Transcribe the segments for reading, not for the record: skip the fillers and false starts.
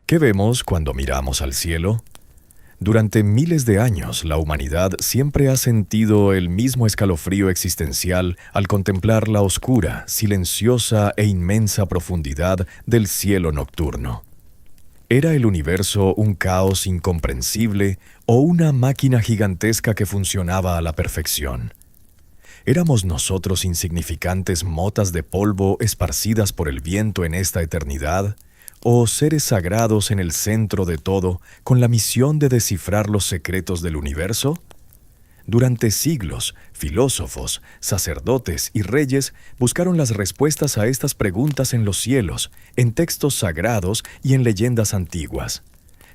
¿Qué vemos cuando miramos al cielo? Durante miles de años, la humanidad siempre ha sentido el mismo escalofrío existencial al contemplar la oscura, silenciosa e inmensa profundidad del cielo nocturno. ¿Era el universo un caos incomprensible o una máquina gigantesca que funcionaba a la perfección? ¿Éramos nosotros insignificantes motas de polvo esparcidas por el viento en esta eternidad? ¿O seres sagrados en el centro de todo, con la misión de descifrar los secretos del universo? Durante siglos, filósofos, sacerdotes y reyes buscaron las respuestas a estas preguntas en los cielos, en textos sagrados y en leyendas antiguas.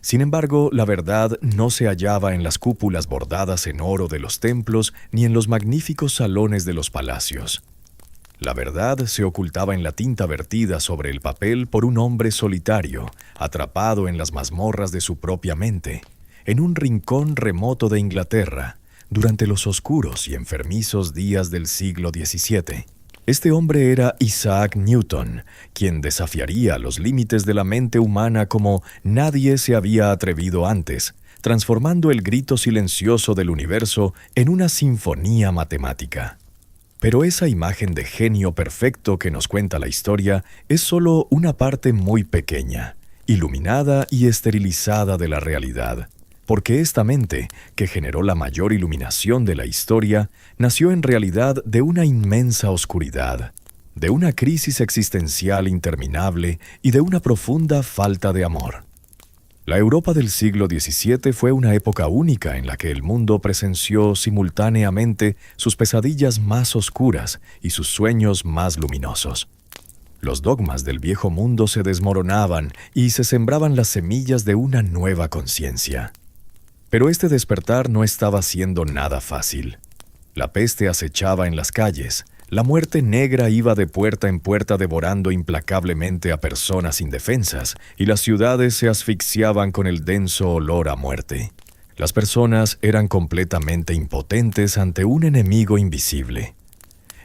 Sin embargo, la verdad no se hallaba en las cúpulas bordadas en oro de los templos ni en los magníficos salones de los palacios. La verdad se ocultaba en la tinta vertida sobre el papel por un hombre solitario, atrapado en las mazmorras de su propia mente, en un rincón remoto de Inglaterra, durante los oscuros y enfermizos días del siglo XVII. Este hombre era Isaac Newton, quien desafiaría los límites de la mente humana como nadie se había atrevido antes, transformando el grito silencioso del universo en una sinfonía matemática. Pero esa imagen de genio perfecto que nos cuenta la historia es solo una parte muy pequeña, iluminada y esterilizada de la realidad. Porque esta mente, que generó la mayor iluminación de la historia, nació en realidad de una inmensa oscuridad, de una crisis existencial interminable y de una profunda falta de amor. La Europa del siglo XVII fue una época única en la que el mundo presenció simultáneamente sus pesadillas más oscuras y sus sueños más luminosos. Los dogmas del viejo mundo se desmoronaban y se sembraban las semillas de una nueva conciencia. Pero este despertar no estaba siendo nada fácil. La peste acechaba en las calles, la muerte negra iba de puerta en puerta devorando implacablemente a personas indefensas, y las ciudades se asfixiaban con el denso olor a muerte. Las personas eran completamente impotentes ante un enemigo invisible.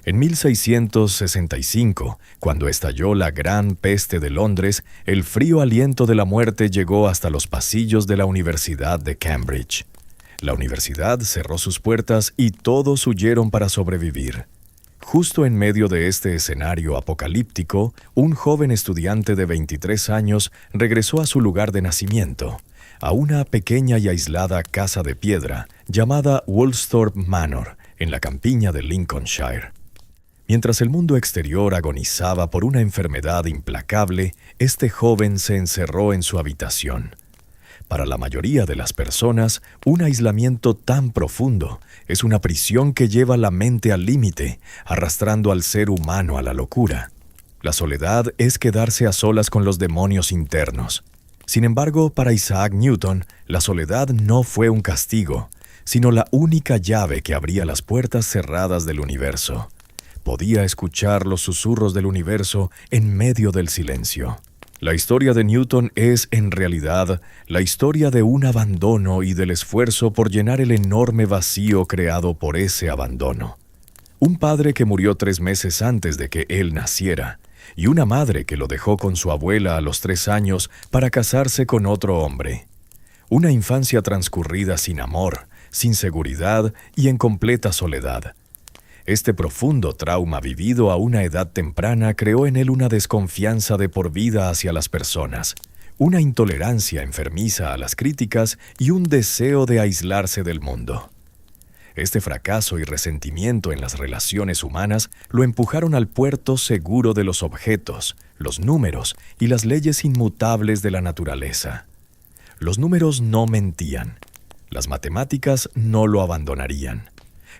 En 1665, cuando estalló la Gran Peste de Londres, el frío aliento de la muerte llegó hasta los pasillos de la Universidad de Cambridge. La universidad cerró sus puertas y todos huyeron para sobrevivir. Justo en medio de este escenario apocalíptico, un joven estudiante de 23 años regresó a su lugar de nacimiento, a una pequeña y aislada casa de piedra llamada Woolsthorpe Manor, en la campiña de Lincolnshire. Mientras el mundo exterior agonizaba por una enfermedad implacable, este joven se encerró en su habitación. Para la mayoría de las personas, un aislamiento tan profundo es una prisión que lleva la mente al límite, arrastrando al ser humano a la locura. La soledad es quedarse a solas con los demonios internos. Sin embargo, para Isaac Newton, la soledad no fue un castigo, sino la única llave que abría las puertas cerradas del universo. Podía escuchar los susurros del universo en medio del silencio. La historia de Newton es, en realidad, la historia de un abandono y del esfuerzo por llenar el enorme vacío creado por ese abandono. Un padre que murió 3 meses antes de que él naciera, y una madre que lo dejó con su abuela a los 3 años para casarse con otro hombre. Una infancia transcurrida sin amor, sin seguridad y en completa soledad. Este profundo trauma vivido a una edad temprana creó en él una desconfianza de por vida hacia las personas, una intolerancia enfermiza a las críticas y un deseo de aislarse del mundo. Este fracaso y resentimiento en las relaciones humanas lo empujaron al puerto seguro de los objetos, los números y las leyes inmutables de la naturaleza. Los números no mentían. Las matemáticas no lo abandonarían.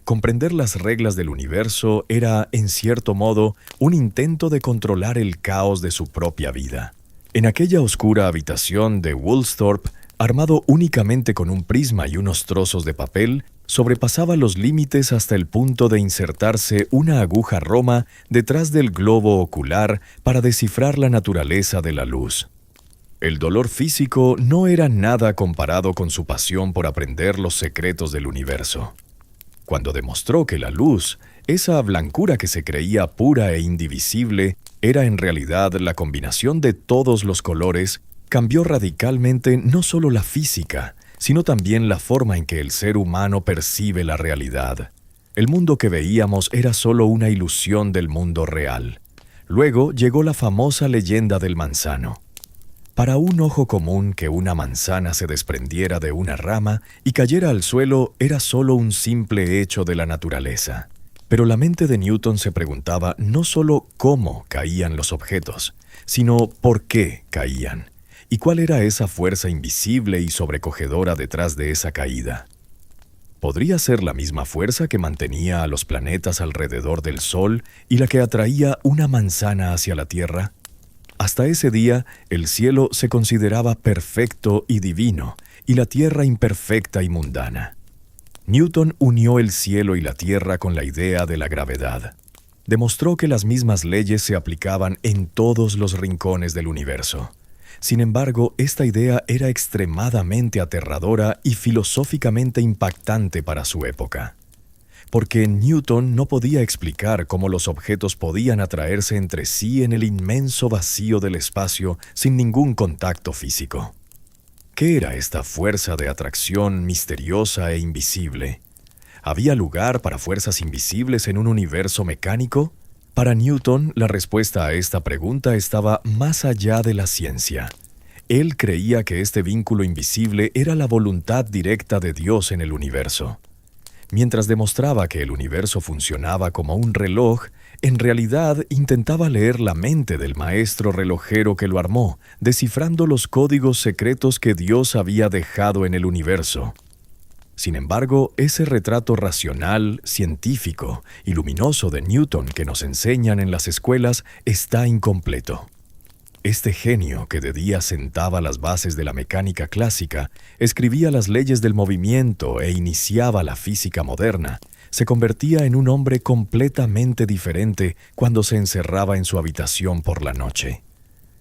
Comprender las reglas del universo era, en cierto modo, un intento de controlar el caos de su propia vida. En aquella oscura habitación de Woolsthorpe, armado únicamente con un prisma y unos trozos de papel, sobrepasaba los límites hasta el punto de insertarse una aguja roma detrás del globo ocular para descifrar la naturaleza de la luz. El dolor físico no era nada comparado con su pasión por aprender los secretos del universo. Cuando demostró que la luz, esa blancura que se creía pura e indivisible, era en realidad la combinación de todos los colores, cambió radicalmente no solo la física, sino también la forma en que el ser humano percibe la realidad. El mundo que veíamos era solo una ilusión del mundo real. Luego llegó la famosa leyenda del manzano. Para un ojo común, que una manzana se desprendiera de una rama y cayera al suelo era solo un simple hecho de la naturaleza. Pero la mente de Newton se preguntaba no solo cómo caían los objetos, sino por qué caían, y cuál era esa fuerza invisible y sobrecogedora detrás de esa caída. ¿Podría ser la misma fuerza que mantenía a los planetas alrededor del Sol y la que atraía una manzana hacia la Tierra? Hasta ese día, el cielo se consideraba perfecto y divino, y la tierra imperfecta y mundana. Newton unió el cielo y la tierra con la idea de la gravedad. Demostró que las mismas leyes se aplicaban en todos los rincones del universo. Sin embargo, esta idea era extremadamente aterradora y filosóficamente impactante para su época. Porque Newton no podía explicar cómo los objetos podían atraerse entre sí en el inmenso vacío del espacio sin ningún contacto físico. ¿Qué era esta fuerza de atracción misteriosa e invisible? ¿Había lugar para fuerzas invisibles en un universo mecánico? Para Newton, la respuesta a esta pregunta estaba más allá de la ciencia. Él creía que este vínculo invisible era la voluntad directa de Dios en el universo. Mientras demostraba que el universo funcionaba como un reloj, en realidad intentaba leer la mente del maestro relojero que lo armó, descifrando los códigos secretos que Dios había dejado en el universo. Sin embargo, ese retrato racional, científico y luminoso de Newton que nos enseñan en las escuelas está incompleto. Este genio, que de día sentaba las bases de la mecánica clásica, escribía las leyes del movimiento e iniciaba la física moderna, se convertía en un hombre completamente diferente cuando se encerraba en su habitación por la noche.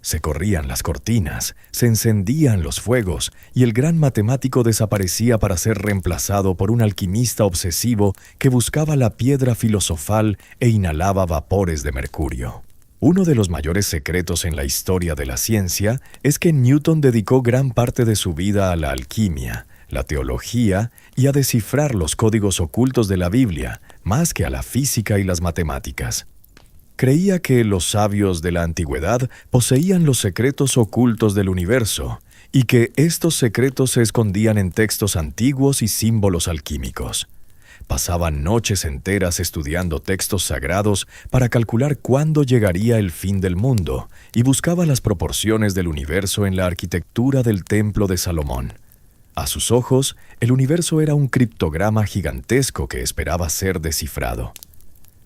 Se corrían las cortinas, se encendían los fuegos, y el gran matemático desaparecía para ser reemplazado por un alquimista obsesivo que buscaba la piedra filosofal e inhalaba vapores de mercurio. Uno de los mayores secretos en la historia de la ciencia es que Newton dedicó gran parte de su vida a la alquimia, la teología y a descifrar los códigos ocultos de la Biblia, más que a la física y las matemáticas. Creía que los sabios de la antigüedad poseían los secretos ocultos del universo y que estos secretos se escondían en textos antiguos y símbolos alquímicos. Pasaban noches enteras estudiando textos sagrados para calcular cuándo llegaría el fin del mundo y buscaba las proporciones del universo en la arquitectura del Templo de Salomón. A sus ojos, el universo era un criptograma gigantesco que esperaba ser descifrado.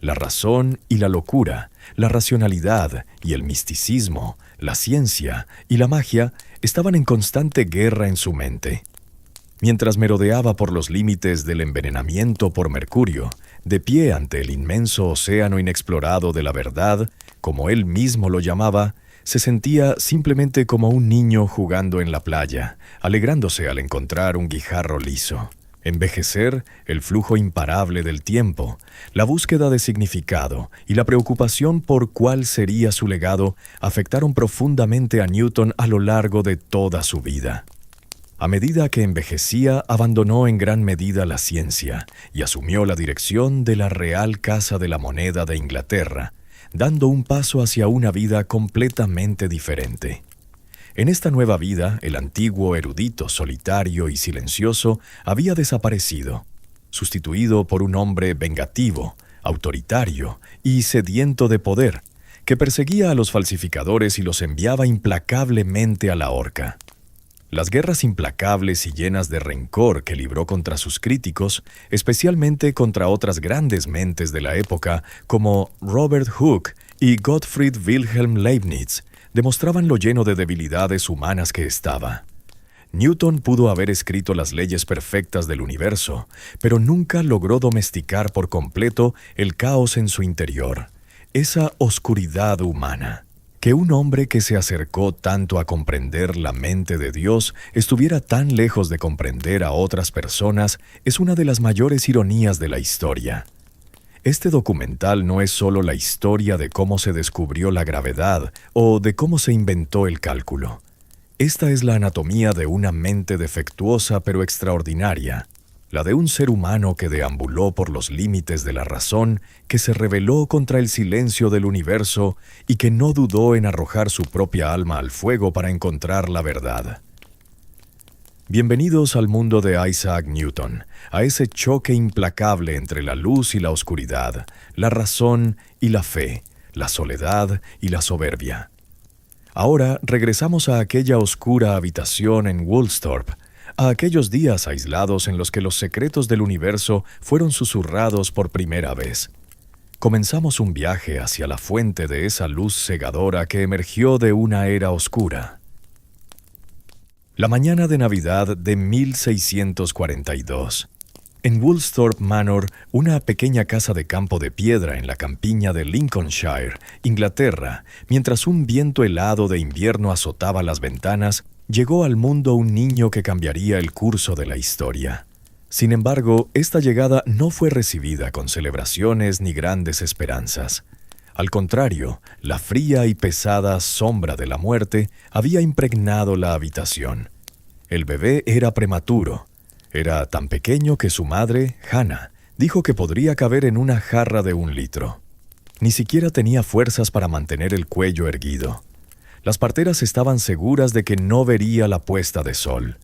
La razón y la locura, la racionalidad y el misticismo, la ciencia y la magia estaban en constante guerra en su mente. Mientras merodeaba por los límites del envenenamiento por mercurio, de pie ante el inmenso océano inexplorado de la verdad, como él mismo lo llamaba, se sentía simplemente como un niño jugando en la playa, alegrándose al encontrar un guijarro liso. Envejecer, el flujo imparable del tiempo, la búsqueda de significado y la preocupación por cuál sería su legado afectaron profundamente a Newton a lo largo de toda su vida. A medida que envejecía, abandonó en gran medida la ciencia y asumió la dirección de la Real Casa de la Moneda de Inglaterra, dando un paso hacia una vida completamente diferente. En esta nueva vida, el antiguo erudito solitario y silencioso había desaparecido, sustituido por un hombre vengativo, autoritario y sediento de poder, que perseguía a los falsificadores y los enviaba implacablemente a la horca. Las guerras implacables y llenas de rencor que libró contra sus críticos, especialmente contra otras grandes mentes de la época como Robert Hooke y Gottfried Wilhelm Leibniz, demostraban lo lleno de debilidades humanas que estaba. Newton pudo haber escrito las leyes perfectas del universo, pero nunca logró domesticar por completo el caos en su interior, esa oscuridad humana. Que un hombre que se acercó tanto a comprender la mente de Dios estuviera tan lejos de comprender a otras personas es una de las mayores ironías de la historia. Este documental no es solo la historia de cómo se descubrió la gravedad o de cómo se inventó el cálculo. Esta es la anatomía de una mente defectuosa pero extraordinaria, la de un ser humano que deambuló por los límites de la razón, que se rebeló contra el silencio del universo y que no dudó en arrojar su propia alma al fuego para encontrar la verdad. Bienvenidos al mundo de Isaac Newton, a ese choque implacable entre la luz y la oscuridad, la razón y la fe, la soledad y la soberbia. Ahora regresamos a aquella oscura habitación en Woolsthorpe, a aquellos días aislados en los que los secretos del universo fueron susurrados por primera vez. Comenzamos un viaje hacia la fuente de esa luz cegadora que emergió de una era oscura. La mañana de Navidad de 1642. En Woolsthorpe Manor, una pequeña casa de campo de piedra en la campiña de Lincolnshire, Inglaterra, mientras un viento helado de invierno azotaba las ventanas, llegó al mundo un niño que cambiaría el curso de la historia. Sin embargo, esta llegada no fue recibida con celebraciones ni grandes esperanzas. Al contrario, la fría y pesada sombra de la muerte había impregnado la habitación. El bebé era prematuro. Era tan pequeño que su madre, Hannah, dijo que podría caber en una jarra de 1 litro. Ni siquiera tenía fuerzas para mantener el cuello erguido. Las parteras estaban seguras de que no vería la puesta de sol.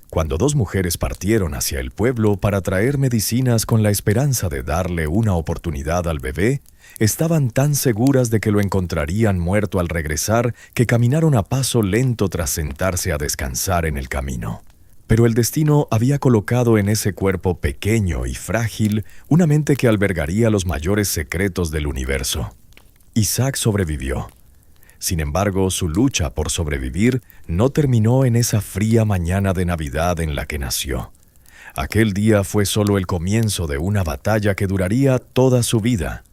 Cuando 2 mujeres partieron hacia el pueblo para traer medicinas con la esperanza de darle una oportunidad al bebé, estaban tan seguras de que lo encontrarían muerto al regresar que caminaron a paso lento tras sentarse a descansar en el camino. Pero el destino había colocado en ese cuerpo pequeño y frágil una mente que albergaría los mayores secretos del universo. Isaac sobrevivió. Sin embargo, su lucha por sobrevivir no terminó en esa fría mañana de Navidad en la que nació. Aquel día fue solo el comienzo de una batalla que duraría toda su vida.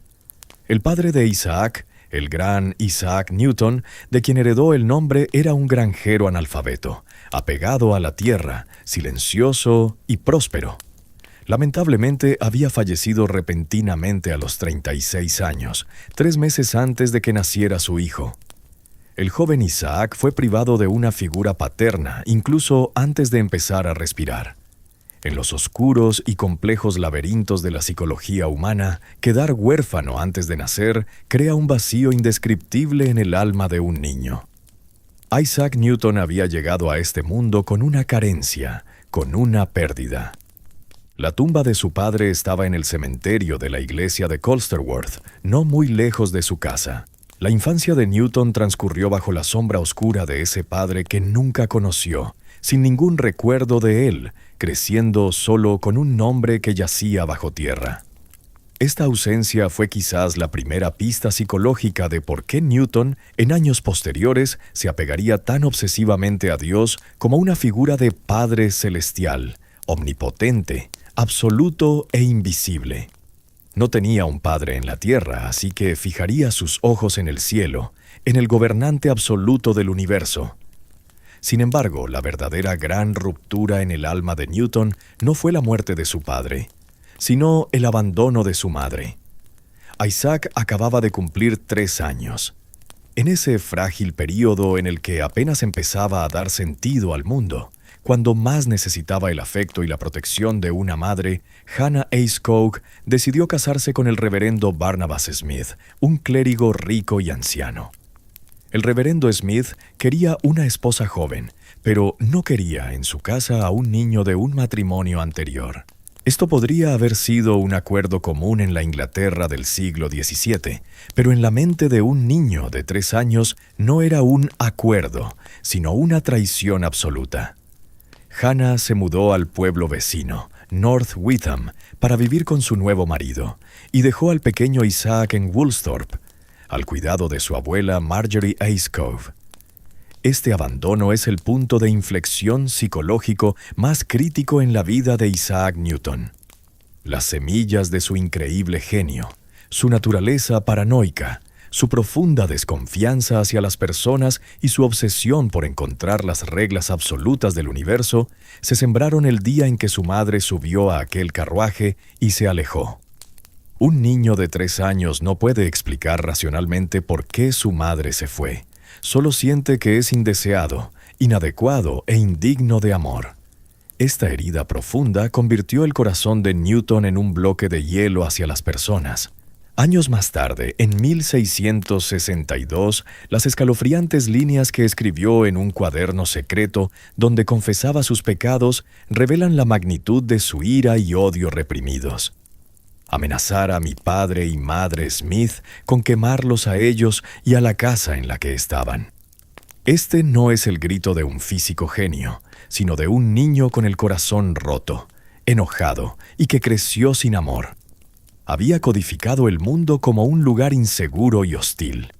El padre de Isaac, el gran Isaac Newton, de quien heredó el nombre, era un granjero analfabeto, apegado a la tierra, silencioso y próspero. Lamentablemente había fallecido repentinamente a los 36 años, 3 meses antes de que naciera su hijo. El joven Isaac fue privado de una figura paterna incluso antes de empezar a respirar. En los oscuros y complejos laberintos de la psicología humana, quedar huérfano antes de nacer crea un vacío indescriptible en el alma de un niño. Isaac Newton había llegado a este mundo con una carencia, con una pérdida. La tumba de su padre estaba en el cementerio de la iglesia de Colsterworth, no muy lejos de su casa. La infancia de Newton transcurrió bajo la sombra oscura de ese padre que nunca conoció, sin ningún recuerdo de él, creciendo solo con un nombre que yacía bajo tierra. Esta ausencia fue quizás la primera pista psicológica de por qué Newton, en años posteriores, se apegaría tan obsesivamente a Dios como una figura de Padre celestial, omnipotente, absoluto e invisible. No tenía un padre en la tierra, así que fijaría sus ojos en el cielo, en el gobernante absoluto del universo. Sin embargo, la verdadera gran ruptura en el alma de Newton no fue la muerte de su padre, sino el abandono de su madre. Isaac acababa de cumplir 3 años. En ese frágil período en el que apenas empezaba a dar sentido al mundo, cuando más necesitaba el afecto y la protección de una madre, Hannah Ayscough decidió casarse con el reverendo Barnabas Smith, un clérigo rico y anciano. El reverendo Smith quería una esposa joven, pero no quería en su casa a un niño de un matrimonio anterior. Esto podría haber sido un acuerdo común en la Inglaterra del siglo XVII, pero en la mente de un niño de 3 años no era un acuerdo, sino una traición absoluta. Hannah se mudó al pueblo vecino, North Witham, para vivir con su nuevo marido, y dejó al pequeño Isaac en Woolsthorpe, al cuidado de su abuela Marjorie Ayscough. Este abandono es el punto de inflexión psicológico más crítico en la vida de Isaac Newton. Las semillas de su increíble genio, su naturaleza paranoica, su profunda desconfianza hacia las personas y su obsesión por encontrar las reglas absolutas del universo se sembraron el día en que su madre subió a aquel carruaje y se alejó. Un niño de 3 años no puede explicar racionalmente por qué su madre se fue. Solo siente que es indeseado inadecuado e indigno de amor. Esta herida profunda convirtió el corazón de Newton en un bloque de hielo hacia las personas. Años más tarde, en 1662, las escalofriantes líneas que escribió en un cuaderno secreto donde confesaba sus pecados revelan la magnitud de su ira y odio reprimidos. Amenazar a mi padre y madre Smith con quemarlos a ellos y a la casa en la que estaban. Este no es el grito de un físico genio, sino de un niño con el corazón roto, enojado y que creció sin amor. Había codificado el mundo como un lugar inseguro y hostil.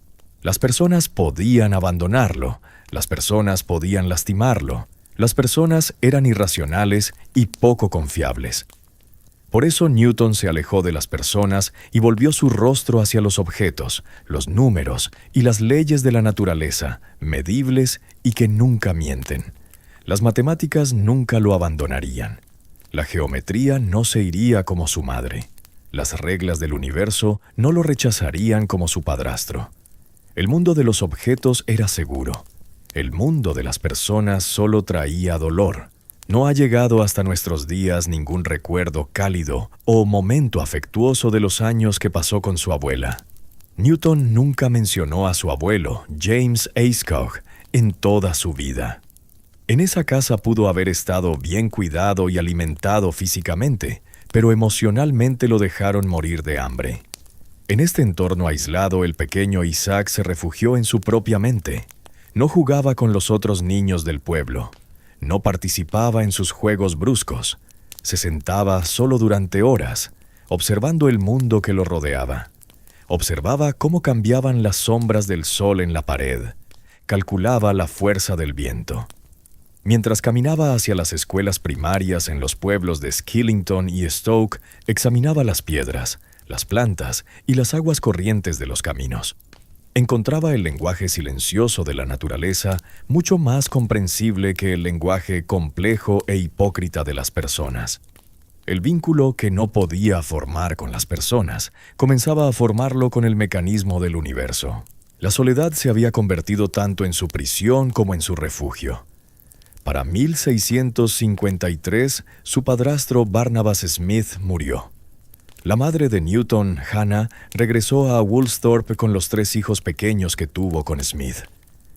Las personas podían abandonarlo, las personas podían lastimarlo, las personas eran irracionales y poco confiables. Por eso Newton se alejó de las personas y volvió su rostro hacia los objetos, los números y las leyes de la naturaleza, medibles y que nunca mienten. Las matemáticas nunca lo abandonarían. La geometría no se iría como su madre. Las reglas del universo no lo rechazarían como su padrastro. El mundo de los objetos era seguro. El mundo de las personas solo traía dolor. No ha llegado hasta nuestros días ningún recuerdo cálido o momento afectuoso de los años que pasó con su abuela. Newton nunca mencionó a su abuelo, James Ayscough, en toda su vida. En esa casa pudo haber estado bien cuidado y alimentado físicamente, pero emocionalmente lo dejaron morir de hambre. En este entorno aislado, el pequeño Isaac se refugió en su propia mente. No jugaba con los otros niños del pueblo. No participaba en sus juegos bruscos. Se sentaba solo durante horas, observando el mundo que lo rodeaba. Observaba cómo cambiaban las sombras del sol en la pared. Calculaba la fuerza del viento. Mientras caminaba hacia las escuelas primarias en los pueblos de Skillington y Stoke, examinaba las piedras, las plantas y las aguas corrientes de los caminos. Encontraba el lenguaje silencioso de la naturaleza mucho más comprensible que el lenguaje complejo e hipócrita de las personas. El vínculo que no podía formar con las personas comenzaba a formarlo con el mecanismo del universo. La soledad se había convertido tanto en su prisión como en su refugio. Para 1653, su padrastro Barnabas Smith murió. La madre de Newton, Hannah, regresó a Woolsthorpe con los 3 hijos pequeños que tuvo con Smith.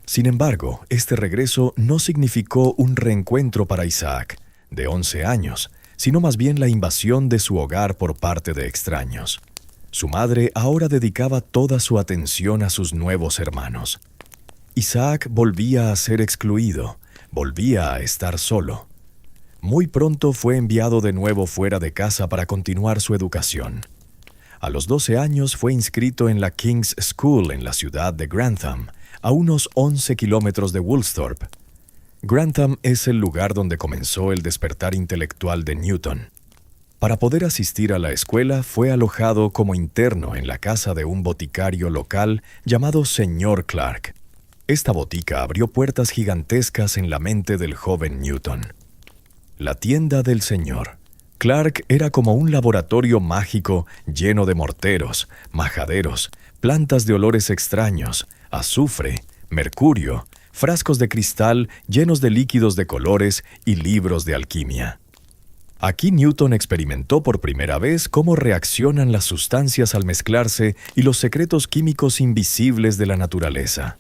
Sin embargo, este regreso no significó un reencuentro para Isaac, de 11 años, sino más bien la invasión de su hogar por parte de extraños. Su madre ahora dedicaba toda su atención a sus nuevos hermanos. Isaac volvía a ser excluido, volvía a estar solo. Muy pronto fue enviado de nuevo fuera de casa para continuar su educación. A los 12 años fue inscrito en la King's School en la ciudad de Grantham, a unos 11 kilómetros de Woolsthorpe. Grantham es el lugar donde comenzó el despertar intelectual de Newton. Para poder asistir a la escuela fue alojado como interno en la casa de un boticario local llamado Señor Clark. Esta botica abrió puertas gigantescas en la mente del joven Newton. La tienda del Señor. Clark era como un laboratorio mágico lleno de morteros, majaderos, plantas de olores extraños, azufre, mercurio, frascos de cristal llenos de líquidos de colores y libros de alquimia. Aquí Newton experimentó por primera vez cómo reaccionan las sustancias al mezclarse y los secretos químicos invisibles de la naturaleza.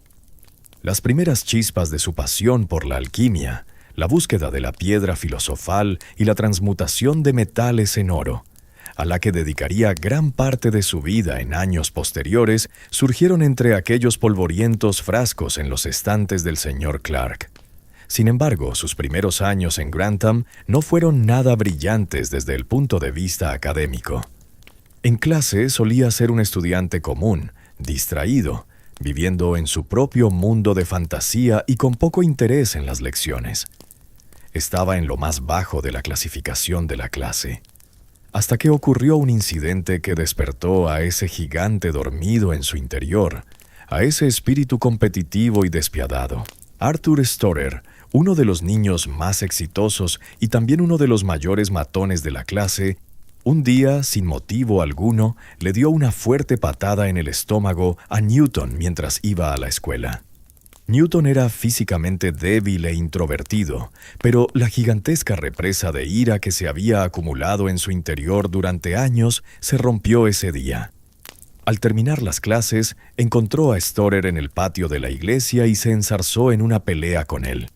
Las primeras chispas de su pasión por la alquimia, la búsqueda de la piedra filosofal y la transmutación de metales en oro, a la que dedicaría gran parte de su vida en años posteriores, surgieron entre aquellos polvorientos frascos en los estantes del señor Clark. Sin embargo, sus primeros años en Grantham no fueron nada brillantes desde el punto de vista académico. En clase solía ser un estudiante común, distraído, viviendo en su propio mundo de fantasía y con poco interés en las lecciones. Estaba en lo más bajo de la clasificación de la clase, hasta que ocurrió un incidente que despertó a ese gigante dormido en su interior, a ese espíritu competitivo y despiadado. Arthur Storer, uno de los niños más exitosos y también uno de los mayores matones de la clase, un día, sin motivo alguno, le dio una fuerte patada en el estómago a Newton mientras iba a la escuela. Newton era físicamente débil e introvertido, pero la gigantesca represa de ira que se había acumulado en su interior durante años se rompió ese día. Al terminar las clases, encontró a Storer en el patio de la iglesia y se enzarzó en una pelea con él.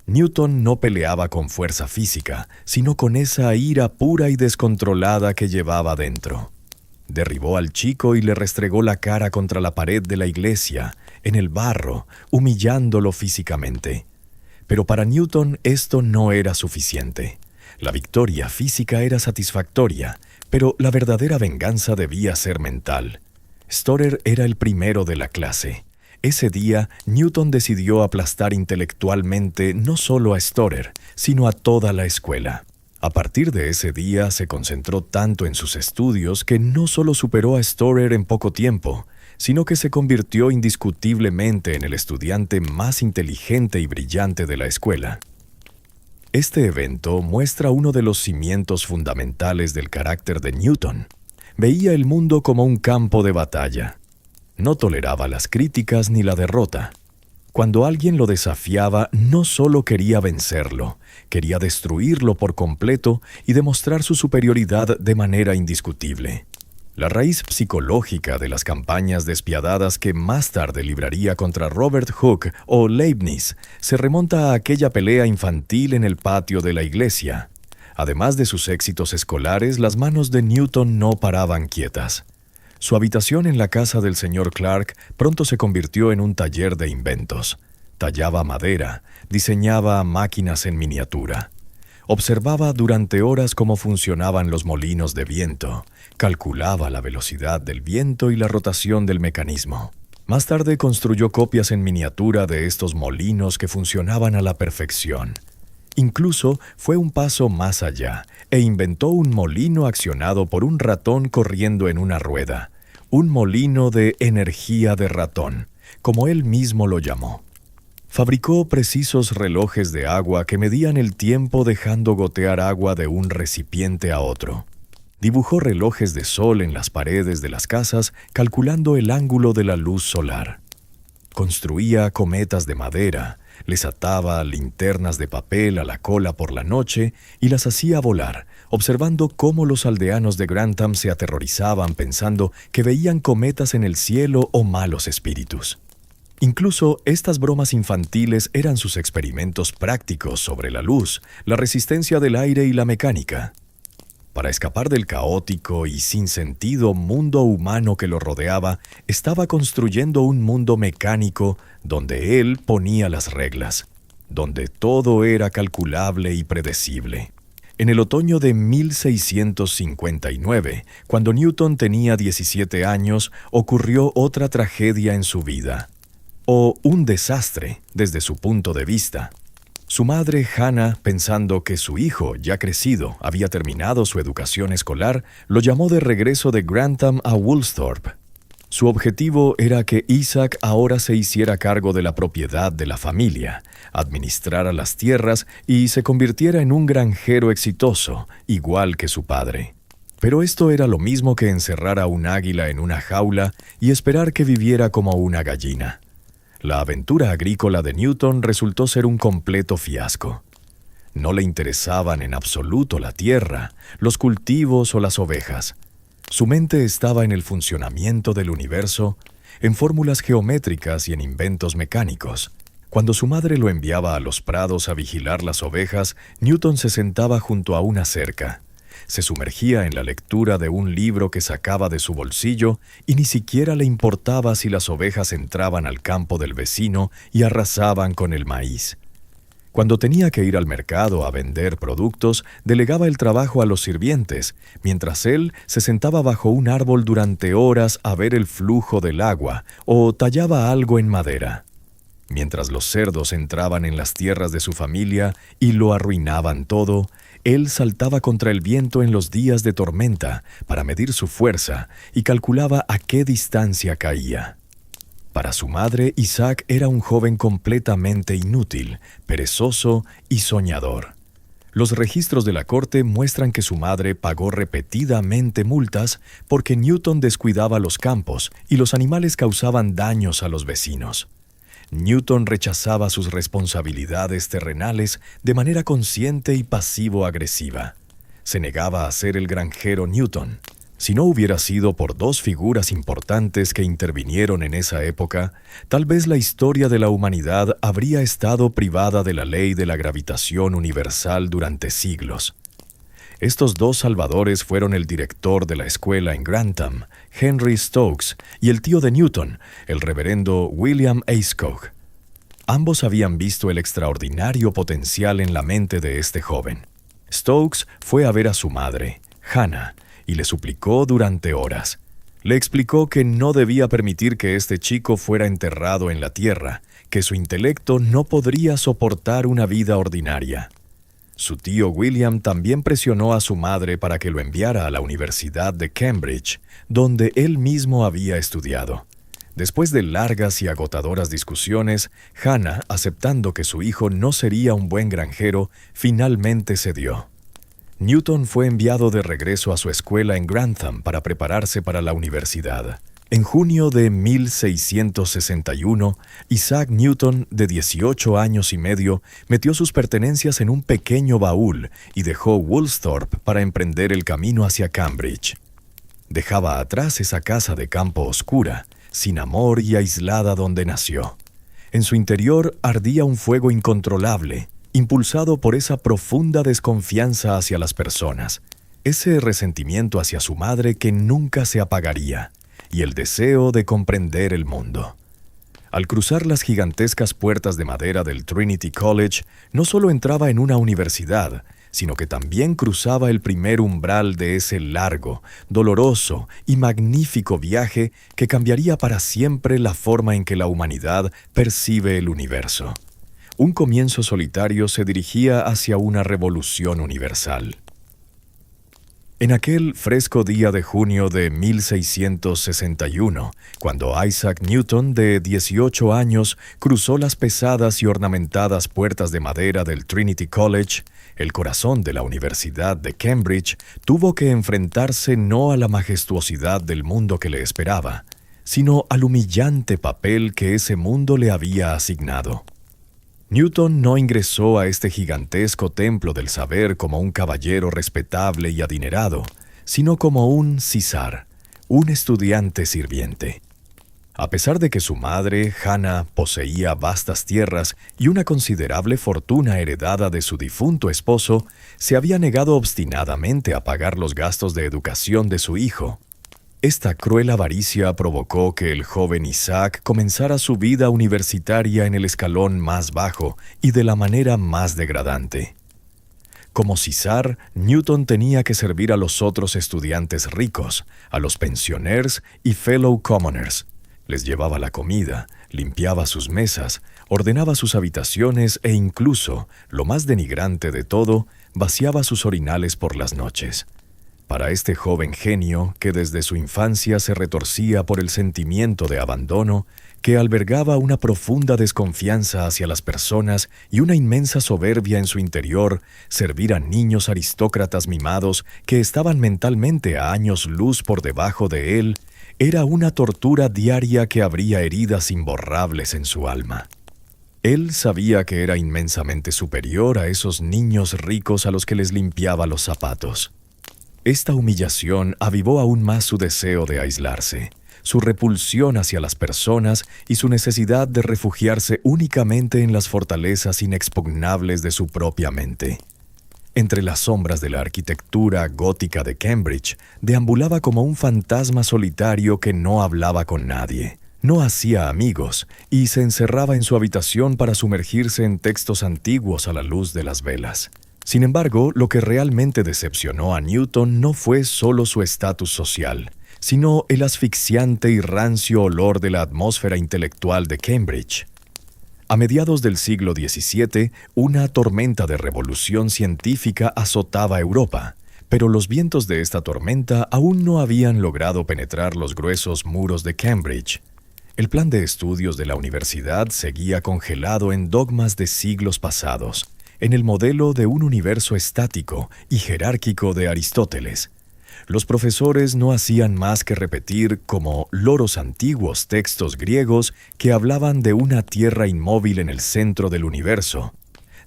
Newton no peleaba con fuerza física, sino con esa ira pura y descontrolada que llevaba dentro. Derribó al chico y le restregó la cara contra la pared de la iglesia, en el barro, humillándolo físicamente. Pero para Newton esto no era suficiente. La victoria física era satisfactoria, pero la verdadera venganza debía ser mental. Storer era el primero de la clase. Ese día, Newton decidió aplastar intelectualmente no solo a Storer, sino a toda la escuela. A partir de ese día se concentró tanto en sus estudios que no solo superó a Storer en poco tiempo, sino que se convirtió indiscutiblemente en el estudiante más inteligente y brillante de la escuela. Este evento muestra uno de los cimientos fundamentales del carácter de Newton. Veía el mundo como un campo de batalla. No toleraba las críticas ni la derrota. Cuando alguien lo desafiaba, no solo quería vencerlo, quería destruirlo por completo y demostrar su superioridad de manera indiscutible. La raíz psicológica de las campañas despiadadas que más tarde libraría contra Robert Hooke o Leibniz se remonta a aquella pelea infantil en el patio de la iglesia. Además de sus éxitos escolares, las manos de Newton no paraban quietas. Su habitación en la casa del señor Clark pronto se convirtió en un taller de inventos. Tallaba madera, diseñaba máquinas en miniatura. Observaba durante horas cómo funcionaban los molinos de viento, calculaba la velocidad del viento y la rotación del mecanismo. Más tarde construyó copias en miniatura de estos molinos que funcionaban a la perfección. Incluso fue un paso más allá e inventó un molino accionado por un ratón corriendo en una rueda, un molino de energía de ratón, como él mismo lo llamó. Fabricó precisos relojes de agua que medían el tiempo dejando gotear agua de un recipiente a otro. Dibujó relojes de sol en las paredes de las casas calculando el ángulo de la luz solar. Construía cometas de madera, les ataba linternas de papel a la cola por la noche y las hacía volar, observando cómo los aldeanos de Grantham se aterrorizaban pensando que veían cometas en el cielo o malos espíritus. Incluso estas bromas infantiles eran sus experimentos prácticos sobre la luz, la resistencia del aire y la mecánica. Para escapar del caótico y sin sentido mundo humano que lo rodeaba, estaba construyendo un mundo mecánico donde él ponía las reglas, donde todo era calculable y predecible. En el otoño de 1659, cuando Newton tenía 17 años, ocurrió otra tragedia en su vida, o un desastre desde su punto de vista. Su madre, Hannah, pensando que su hijo, ya crecido, había terminado su educación escolar, lo llamó de regreso de Grantham a Woolsthorpe. Su objetivo era que Isaac ahora se hiciera cargo de la propiedad de la familia, administrara las tierras y se convirtiera en un granjero exitoso, igual que su padre. Pero esto era lo mismo que encerrar a un águila en una jaula y esperar que viviera como una gallina. La aventura agrícola de Newton resultó ser un completo fiasco. No le interesaban en absoluto la tierra, los cultivos o las ovejas. Su mente estaba en el funcionamiento del universo, en fórmulas geométricas y en inventos mecánicos. Cuando su madre lo enviaba a los prados a vigilar las ovejas, Newton se sentaba junto a una cerca. Se sumergía en la lectura de un libro que sacaba de su bolsillo y ni siquiera le importaba si las ovejas entraban al campo del vecino y arrasaban con el maíz. Cuando tenía que ir al mercado a vender productos, delegaba el trabajo a los sirvientes, mientras él se sentaba bajo un árbol durante horas a ver el flujo del agua o tallaba algo en madera. Mientras los cerdos entraban en las tierras de su familia y lo arruinaban todo, él saltaba contra el viento en los días de tormenta para medir su fuerza y calculaba a qué distancia caía. Para su madre, Isaac era un joven completamente inútil, perezoso y soñador. Los registros de la corte muestran que su madre pagó repetidamente multas porque Newton descuidaba los campos y los animales causaban daños a los vecinos. Newton rechazaba sus responsabilidades terrenales de manera consciente y pasivo-agresiva. Se negaba a ser el granjero Newton. Si no hubiera sido por dos figuras importantes que intervinieron en esa época, tal vez la historia de la humanidad habría estado privada de la ley de la gravitación universal durante siglos. Estos dos salvadores fueron el director de la escuela en Grantham, Henry Stokes, y el tío de Newton, el reverendo William Ayscough. Ambos habían visto el extraordinario potencial en la mente de este joven. Stokes fue a ver a su madre, Hannah, y le suplicó durante horas. Le explicó que no debía permitir que este chico fuera enterrado en la tierra, que su intelecto no podría soportar una vida ordinaria. Su tío William también presionó a su madre para que lo enviara a la Universidad de Cambridge, donde él mismo había estudiado. Después de largas y agotadoras discusiones, Hannah, aceptando que su hijo no sería un buen granjero, finalmente cedió. Newton fue enviado de regreso a su escuela en Grantham para prepararse para la universidad. En junio de 1661, Isaac Newton, de 18 años y medio, metió sus pertenencias en un pequeño baúl y dejó Woolsthorpe para emprender el camino hacia Cambridge. Dejaba atrás esa casa de campo oscura, sin amor y aislada donde nació. En su interior ardía un fuego incontrolable, impulsado por esa profunda desconfianza hacia las personas, ese resentimiento hacia su madre que nunca se apagaría, y el deseo de comprender el mundo. Al cruzar las gigantescas puertas de madera del Trinity College, no solo entraba en una universidad, sino que también cruzaba el primer umbral de ese largo, doloroso y magnífico viaje que cambiaría para siempre la forma en que la humanidad percibe el universo. Un comienzo solitario se dirigía hacia una revolución universal. En aquel fresco día de junio de 1661, cuando Isaac Newton, de 18 años, cruzó las pesadas y ornamentadas puertas de madera del Trinity College, el corazón de la Universidad de Cambridge tuvo que enfrentarse no a la majestuosidad del mundo que le esperaba, sino al humillante papel que ese mundo le había asignado. Newton no ingresó a este gigantesco templo del saber como un caballero respetable y adinerado, sino como un César, un estudiante sirviente. A pesar de que su madre, Hannah, poseía vastas tierras y una considerable fortuna heredada de su difunto esposo, se había negado obstinadamente a pagar los gastos de educación de su hijo. Esta cruel avaricia provocó que el joven Isaac comenzara su vida universitaria en el escalón más bajo y de la manera más degradante. Como César, Newton tenía que servir a los otros estudiantes ricos, a los pensioners y fellow commoners. Les llevaba la comida, limpiaba sus mesas, ordenaba sus habitaciones e incluso, lo más denigrante de todo, vaciaba sus orinales por las noches. Para este joven genio, que desde su infancia se retorcía por el sentimiento de abandono, que albergaba una profunda desconfianza hacia las personas y una inmensa soberbia en su interior, servir a niños aristócratas mimados que estaban mentalmente a años luz por debajo de él, era una tortura diaria que abría heridas imborrables en su alma. Él sabía que era inmensamente superior a esos niños ricos a los que les limpiaba los zapatos. Esta humillación avivó aún más su deseo de aislarse, su repulsión hacia las personas y su necesidad de refugiarse únicamente en las fortalezas inexpugnables de su propia mente. Entre las sombras de la arquitectura gótica de Cambridge, deambulaba como un fantasma solitario que no hablaba con nadie, no hacía amigos y se encerraba en su habitación para sumergirse en textos antiguos a la luz de las velas. Sin embargo, lo que realmente decepcionó a Newton no fue solo su estatus social, sino el asfixiante y rancio olor de la atmósfera intelectual de Cambridge. A mediados del siglo XVII, una tormenta de revolución científica azotaba Europa, pero los vientos de esta tormenta aún no habían logrado penetrar los gruesos muros de Cambridge. El plan de estudios de la universidad seguía congelado en dogmas de siglos pasados, en el modelo de un universo estático y jerárquico de Aristóteles. Los profesores no hacían más que repetir como loros antiguos textos griegos que hablaban de una tierra inmóvil en el centro del universo,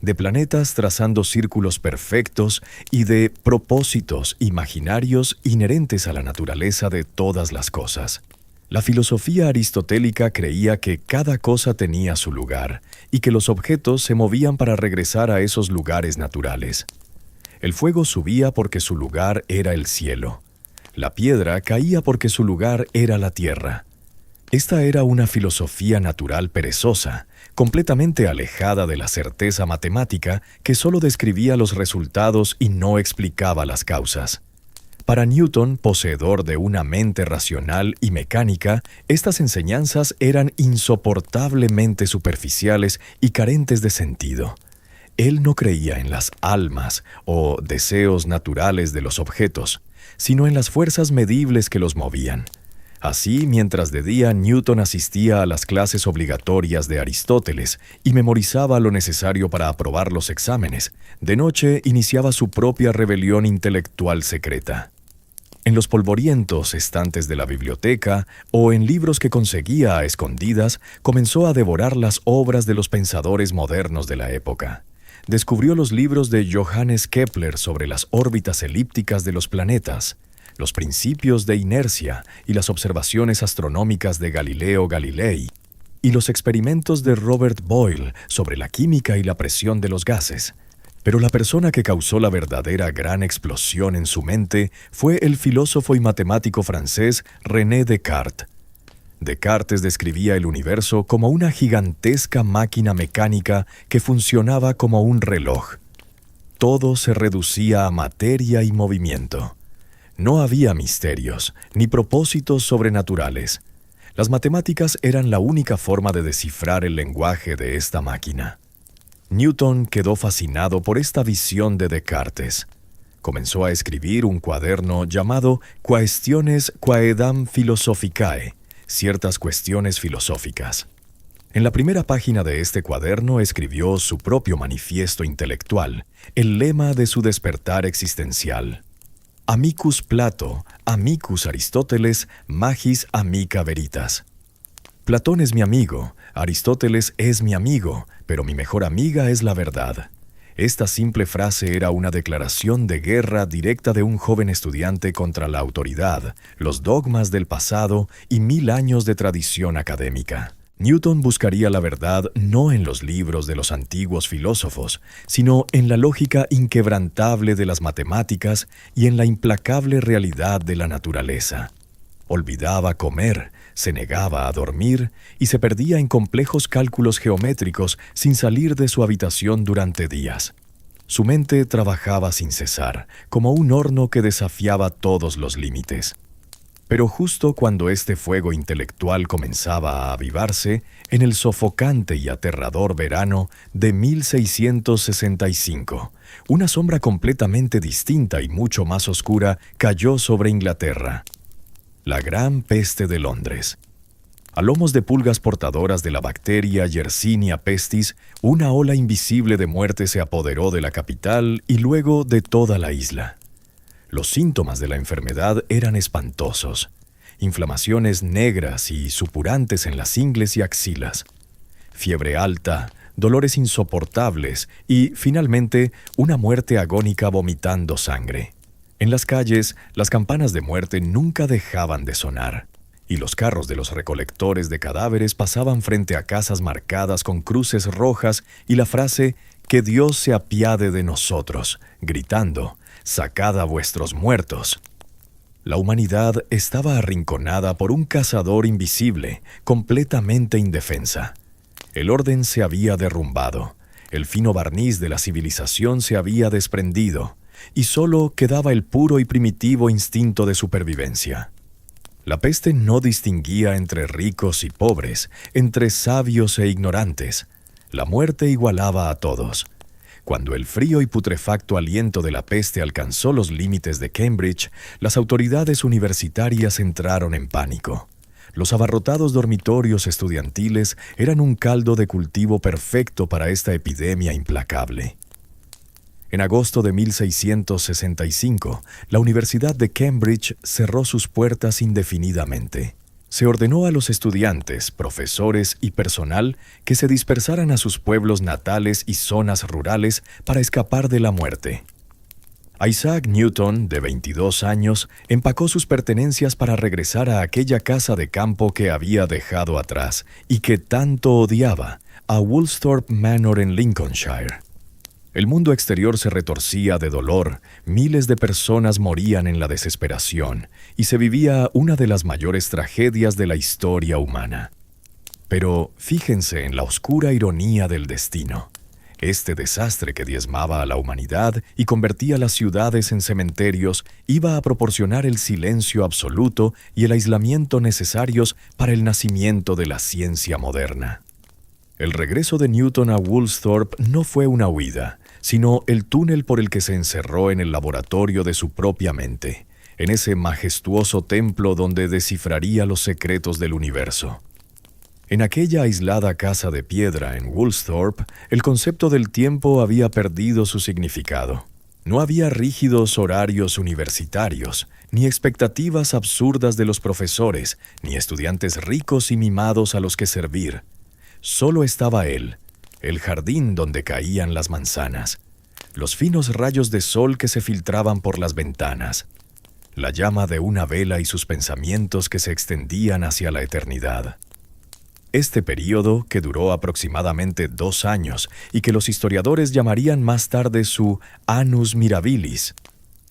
de planetas trazando círculos perfectos y de propósitos imaginarios inherentes a la naturaleza de todas las cosas. La filosofía aristotélica creía que cada cosa tenía su lugar y que los objetos se movían para regresar a esos lugares naturales. El fuego subía porque su lugar era el cielo. La piedra caía porque su lugar era la tierra. Esta era una filosofía natural perezosa, completamente alejada de la certeza matemática que solo describía los resultados y no explicaba las causas. Para Newton, poseedor de una mente racional y mecánica, estas enseñanzas eran insoportablemente superficiales y carentes de sentido. Él no creía en las almas o deseos naturales de los objetos, sino en las fuerzas medibles que los movían. Así, mientras de día Newton asistía a las clases obligatorias de Aristóteles y memorizaba lo necesario para aprobar los exámenes, de noche iniciaba su propia rebelión intelectual secreta. En los polvorientos estantes de la biblioteca o en libros que conseguía a escondidas, comenzó a devorar las obras de los pensadores modernos de la época. Descubrió los libros de Johannes Kepler sobre las órbitas elípticas de los planetas, los principios de inercia y las observaciones astronómicas de Galileo Galilei, y los experimentos de Robert Boyle sobre la química y la presión de los gases. Pero la persona que causó la verdadera gran explosión en su mente fue el filósofo y matemático francés René Descartes. Descartes describía el universo como una gigantesca máquina mecánica que funcionaba como un reloj. Todo se reducía a materia y movimiento. No había misterios, ni propósitos sobrenaturales. Las matemáticas eran la única forma de descifrar el lenguaje de esta máquina. Newton quedó fascinado por esta visión de Descartes. Comenzó a escribir un cuaderno llamado Quaestiones Quaedam Philosophicae, ciertas cuestiones filosóficas. En la primera página de este cuaderno escribió su propio manifiesto intelectual, el lema de su despertar existencial. Amicus Plato, amicus Aristóteles, magis amica veritas. Platón es mi amigo, Aristóteles es mi amigo, pero mi mejor amiga es la verdad. Esta simple frase era una declaración de guerra directa de un joven estudiante contra la autoridad, los dogmas del pasado y 1000 años de tradición académica. Newton buscaría la verdad no en los libros de los antiguos filósofos, sino en la lógica inquebrantable de las matemáticas y en la implacable realidad de la naturaleza. Olvidaba comer, se negaba a dormir y se perdía en complejos cálculos geométricos sin salir de su habitación durante días. Su mente trabajaba sin cesar, como un horno que desafiaba todos los límites. Pero justo cuando este fuego intelectual comenzaba a avivarse, en el sofocante y aterrador verano de 1665, una sombra completamente distinta y mucho más oscura cayó sobre Inglaterra. La Gran Peste de Londres. A lomos de pulgas portadoras de la bacteria Yersinia pestis, una ola invisible de muerte se apoderó de la capital y luego de toda la isla. Los síntomas de la enfermedad eran espantosos. Inflamaciones negras y supurantes en las ingles y axilas. Fiebre alta, dolores insoportables y, finalmente, una muerte agónica vomitando sangre. En las calles, las campanas de muerte nunca dejaban de sonar, y los carros de los recolectores de cadáveres pasaban frente a casas marcadas con cruces rojas y la frase «Que Dios se apiade de nosotros», gritando «Sacad a vuestros muertos». La humanidad estaba arrinconada por un cazador invisible, completamente indefensa. El orden se había derrumbado, el fino barniz de la civilización se había desprendido, y solo quedaba el puro y primitivo instinto de supervivencia. La peste no distinguía entre ricos y pobres, entre sabios e ignorantes. La muerte igualaba a todos. Cuando el frío y putrefacto aliento de la peste alcanzó los límites de Cambridge, las autoridades universitarias entraron en pánico. Los abarrotados dormitorios estudiantiles eran un caldo de cultivo perfecto para esta epidemia implacable. En agosto de 1665, la Universidad de Cambridge cerró sus puertas indefinidamente. Se ordenó a los estudiantes, profesores y personal que se dispersaran a sus pueblos natales y zonas rurales para escapar de la muerte. Isaac Newton, de 22 años, empacó sus pertenencias para regresar a aquella casa de campo que había dejado atrás y que tanto odiaba, a Woolsthorpe Manor en Lincolnshire. El mundo exterior se retorcía de dolor, miles de personas morían en la desesperación y se vivía una de las mayores tragedias de la historia humana. Pero fíjense en la oscura ironía del destino. Este desastre que diezmaba a la humanidad y convertía las ciudades en cementerios iba a proporcionar el silencio absoluto y el aislamiento necesarios para el nacimiento de la ciencia moderna. El regreso de Newton a Woolsthorpe no fue una huida, sino el túnel por el que se encerró en el laboratorio de su propia mente, en ese majestuoso templo donde descifraría los secretos del universo. En aquella aislada casa de piedra en Woolsthorpe, el concepto del tiempo había perdido su significado. No había rígidos horarios universitarios, ni expectativas absurdas de los profesores, ni estudiantes ricos y mimados a los que servir. Solo estaba él, el jardín donde caían las manzanas, los finos rayos de sol que se filtraban por las ventanas, la llama de una vela y sus pensamientos que se extendían hacia la eternidad. Este período, que duró aproximadamente 2 años y que los historiadores llamarían más tarde su Annus Mirabilis,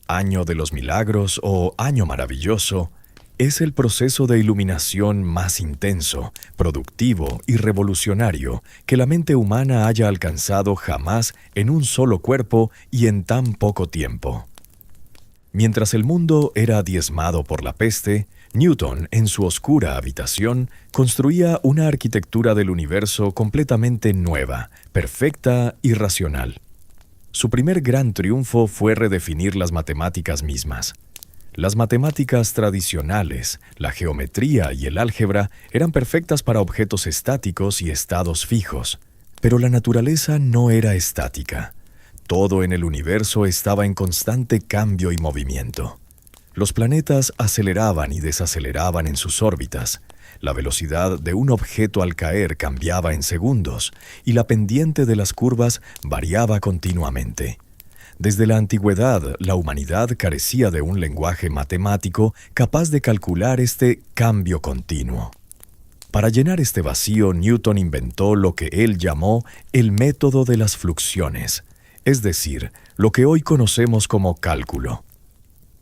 Año de los Milagros o Año Maravilloso, es el proceso de iluminación más intenso, productivo y revolucionario que la mente humana haya alcanzado jamás en un solo cuerpo y en tan poco tiempo. Mientras el mundo era diezmado por la peste, Newton, en su oscura habitación, construía una arquitectura del universo completamente nueva, perfecta y racional. Su primer gran triunfo fue redefinir las matemáticas mismas. Las matemáticas tradicionales, la geometría y el álgebra eran perfectas para objetos estáticos y estados fijos, pero la naturaleza no era estática. Todo en el universo estaba en constante cambio y movimiento. Los planetas aceleraban y desaceleraban en sus órbitas. La velocidad de un objeto al caer cambiaba en segundos y la pendiente de las curvas variaba continuamente. Desde la antigüedad, la humanidad carecía de un lenguaje matemático capaz de calcular este cambio continuo. Para llenar este vacío, Newton inventó lo que él llamó el método de las fluxiones, es decir, lo que hoy conocemos como cálculo.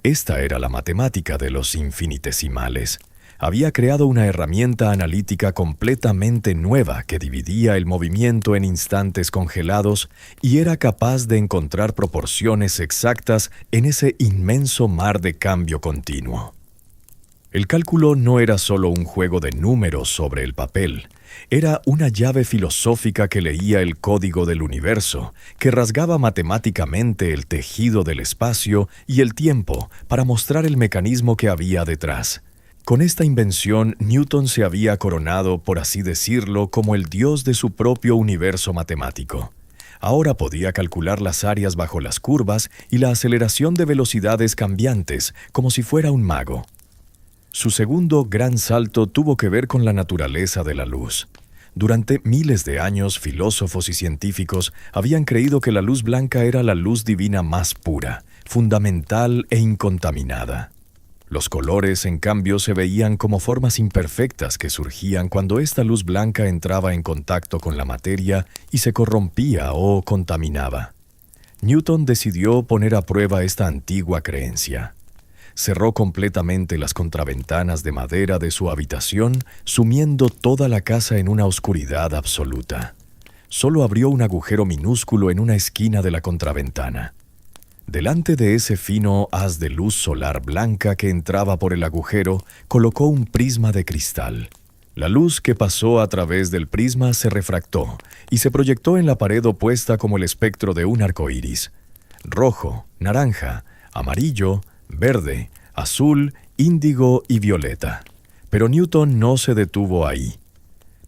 Esta era la matemática de los infinitesimales. Había creado una herramienta analítica completamente nueva que dividía el movimiento en instantes congelados y era capaz de encontrar proporciones exactas en ese inmenso mar de cambio continuo. El cálculo no era solo un juego de números sobre el papel, era una llave filosófica que leía el código del universo, que rasgaba matemáticamente el tejido del espacio y el tiempo para mostrar el mecanismo que había detrás. Con esta invención, Newton se había coronado, por así decirlo, como el dios de su propio universo matemático. Ahora podía calcular las áreas bajo las curvas y la aceleración de velocidades cambiantes, como si fuera un mago. Su segundo gran salto tuvo que ver con la naturaleza de la luz. Durante miles de años, filósofos y científicos habían creído que la luz blanca era la luz divina más pura, fundamental e incontaminada. Los colores, en cambio, se veían como formas imperfectas que surgían cuando esta luz blanca entraba en contacto con la materia y se corrompía o contaminaba. Newton decidió poner a prueba esta antigua creencia. Cerró completamente las contraventanas de madera de su habitación, sumiendo toda la casa en una oscuridad absoluta. Solo abrió un agujero minúsculo en una esquina de la contraventana. Delante de ese fino haz de luz solar blanca que entraba por el agujero, colocó un prisma de cristal. La luz que pasó a través del prisma se refractó y se proyectó en la pared opuesta como el espectro de un arco iris. Rojo, naranja, amarillo, verde, azul, índigo y violeta. Pero Newton no se detuvo ahí.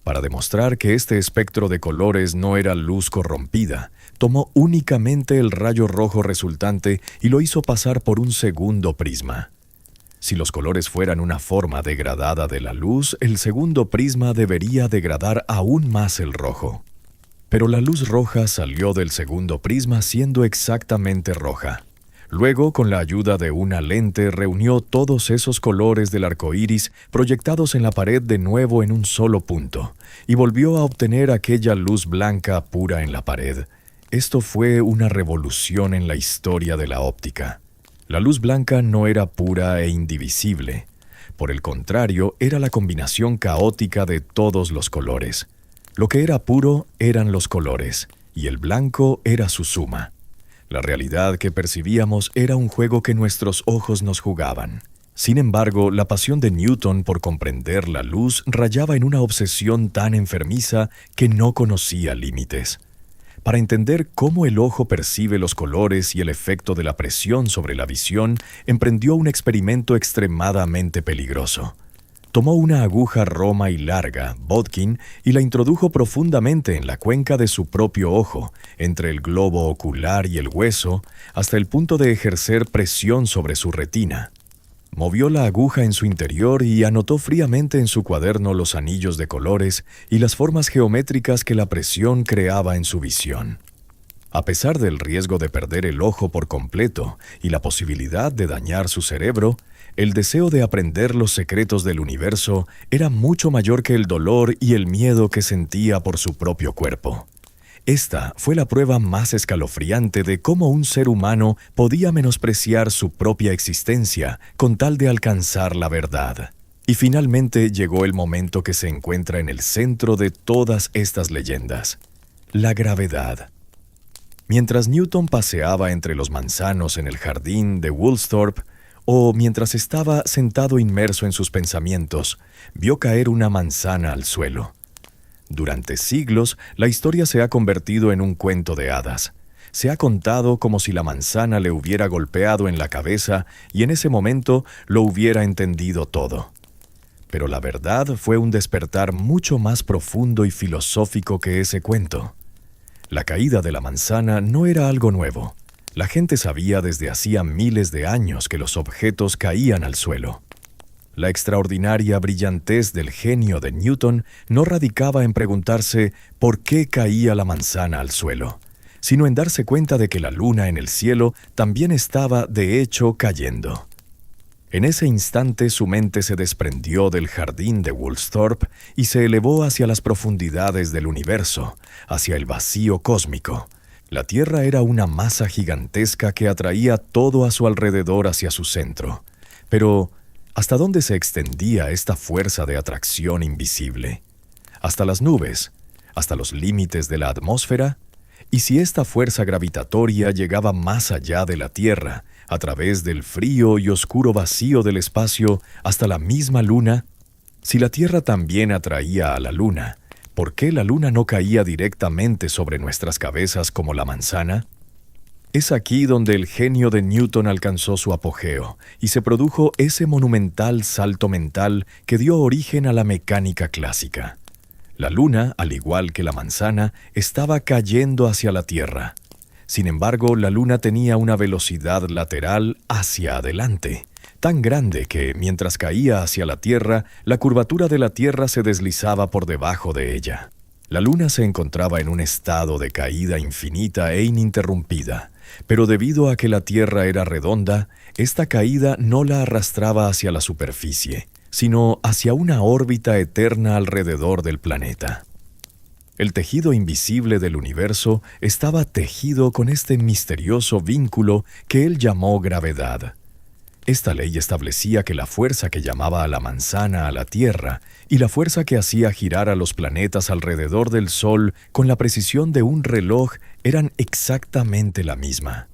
Para demostrar que este espectro de colores no era luz corrompida, tomó únicamente el rayo rojo resultante y lo hizo pasar por un segundo prisma. Si los colores fueran una forma degradada de la luz, el segundo prisma debería degradar aún más el rojo. Pero la luz roja salió del segundo prisma siendo exactamente roja. Luego, con la ayuda de una lente, reunió todos esos colores del arco iris proyectados en la pared de nuevo en un solo punto, y volvió a obtener aquella luz blanca pura en la pared. Esto fue una revolución en la historia de la óptica. La luz blanca no era pura e indivisible. Por el contrario, era la combinación caótica de todos los colores. Lo que era puro eran los colores, y el blanco era su suma. La realidad que percibíamos era un juego que nuestros ojos nos jugaban. Sin embargo, la pasión de Newton por comprender la luz rayaba en una obsesión tan enfermiza que no conocía límites. Para entender cómo el ojo percibe los colores y el efecto de la presión sobre la visión, emprendió un experimento extremadamente peligroso. Tomó una aguja roma y larga, Bodkin, y la introdujo profundamente en la cuenca de su propio ojo, entre el globo ocular y el hueso, hasta el punto de ejercer presión sobre su retina. Movió la aguja en su interior y anotó fríamente en su cuaderno los anillos de colores y las formas geométricas que la presión creaba en su visión. A pesar del riesgo de perder el ojo por completo y la posibilidad de dañar su cerebro, el deseo de aprender los secretos del universo era mucho mayor que el dolor y el miedo que sentía por su propio cuerpo. Esta fue la prueba más escalofriante de cómo un ser humano podía menospreciar su propia existencia con tal de alcanzar la verdad. Y finalmente llegó el momento que se encuentra en el centro de todas estas leyendas: la gravedad. Mientras Newton paseaba entre los manzanos en el jardín de Woolsthorpe, o mientras estaba sentado inmerso en sus pensamientos, vio caer una manzana al suelo. Durante siglos, la historia se ha convertido en un cuento de hadas. Se ha contado como si la manzana le hubiera golpeado en la cabeza y en ese momento lo hubiera entendido todo. Pero la verdad fue un despertar mucho más profundo y filosófico que ese cuento. La caída de la manzana no era algo nuevo. La gente sabía desde hacía miles de años que los objetos caían al suelo. La extraordinaria brillantez del genio de Newton no radicaba en preguntarse por qué caía la manzana al suelo, sino en darse cuenta de que la luna en el cielo también estaba, de hecho, cayendo. En ese instante su mente se desprendió del jardín de Woolsthorpe y se elevó hacia las profundidades del universo, hacia el vacío cósmico. La Tierra era una masa gigantesca que atraía todo a su alrededor hacia su centro. Pero, ¿hasta dónde se extendía esta fuerza de atracción invisible? ¿Hasta las nubes? ¿Hasta los límites de la atmósfera? ¿Y si esta fuerza gravitatoria llegaba más allá de la Tierra, a través del frío y oscuro vacío del espacio, hasta la misma Luna? Si la Tierra también atraía a la Luna, ¿por qué la Luna no caía directamente sobre nuestras cabezas como la manzana? Es aquí donde el genio de Newton alcanzó su apogeo y se produjo ese monumental salto mental que dio origen a la mecánica clásica. La Luna, al igual que la manzana, estaba cayendo hacia la Tierra. Sin embargo, la Luna tenía una velocidad lateral hacia adelante, tan grande que, mientras caía hacia la Tierra, la curvatura de la Tierra se deslizaba por debajo de ella. La Luna se encontraba en un estado de caída infinita e ininterrumpida, pero debido a que la Tierra era redonda, esta caída no la arrastraba hacia la superficie, sino hacia una órbita eterna alrededor del planeta. El tejido invisible del universo estaba tejido con este misterioso vínculo que él llamó gravedad. Esta ley establecía que la fuerza que llamaba a la manzana a la Tierra y la fuerza que hacía girar a los planetas alrededor del Sol con la precisión de un reloj eran exactamente la misma,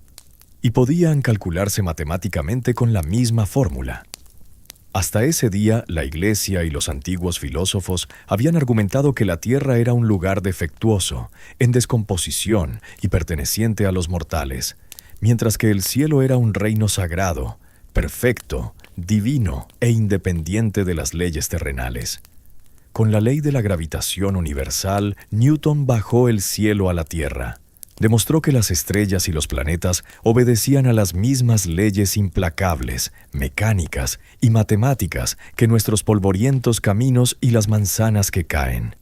y podían calcularse matemáticamente con la misma fórmula. Hasta ese día, la Iglesia y los antiguos filósofos habían argumentado que la Tierra era un lugar defectuoso, en descomposición y perteneciente a los mortales, mientras que el cielo era un reino sagrado, perfecto, divino e independiente de las leyes terrenales. Con la ley de la gravitación universal, Newton bajó el cielo a la Tierra. demostró que las estrellas y los planetas obedecían a las mismas leyes implacables, mecánicas y matemáticas que nuestros polvorientos caminos y las manzanas que caen.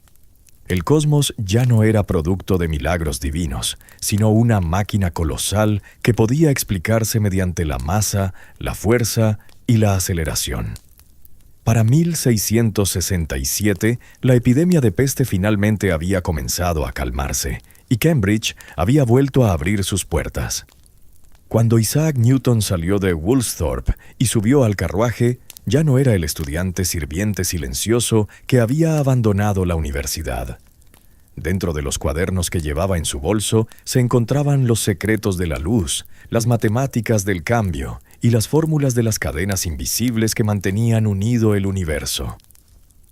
El cosmos ya no era producto de milagros divinos, sino una máquina colosal que podía explicarse mediante la masa, la fuerza y la aceleración. Para 1667, la epidemia de peste finalmente había comenzado a calmarse, y Cambridge había vuelto a abrir sus puertas. Cuando Isaac Newton salió de Woolsthorpe y subió al carruaje, ya no era el estudiante sirviente silencioso que había abandonado la universidad. Dentro de los cuadernos que llevaba en su bolso se encontraban los secretos de la luz, las matemáticas del cambio y las fórmulas de las cadenas invisibles que mantenían unido el universo.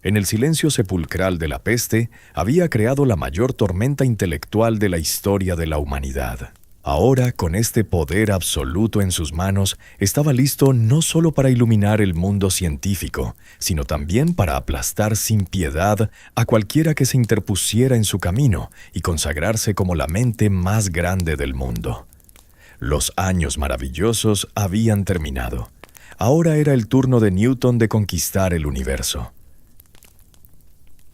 En el silencio sepulcral de la peste, había creado la mayor tormenta intelectual de la historia de la humanidad. Ahora, con este poder absoluto en sus manos, estaba listo no solo para iluminar el mundo científico, sino también para aplastar sin piedad a cualquiera que se interpusiera en su camino y consagrarse como la mente más grande del mundo. Los años maravillosos habían terminado. Ahora era el turno de Newton de conquistar el universo.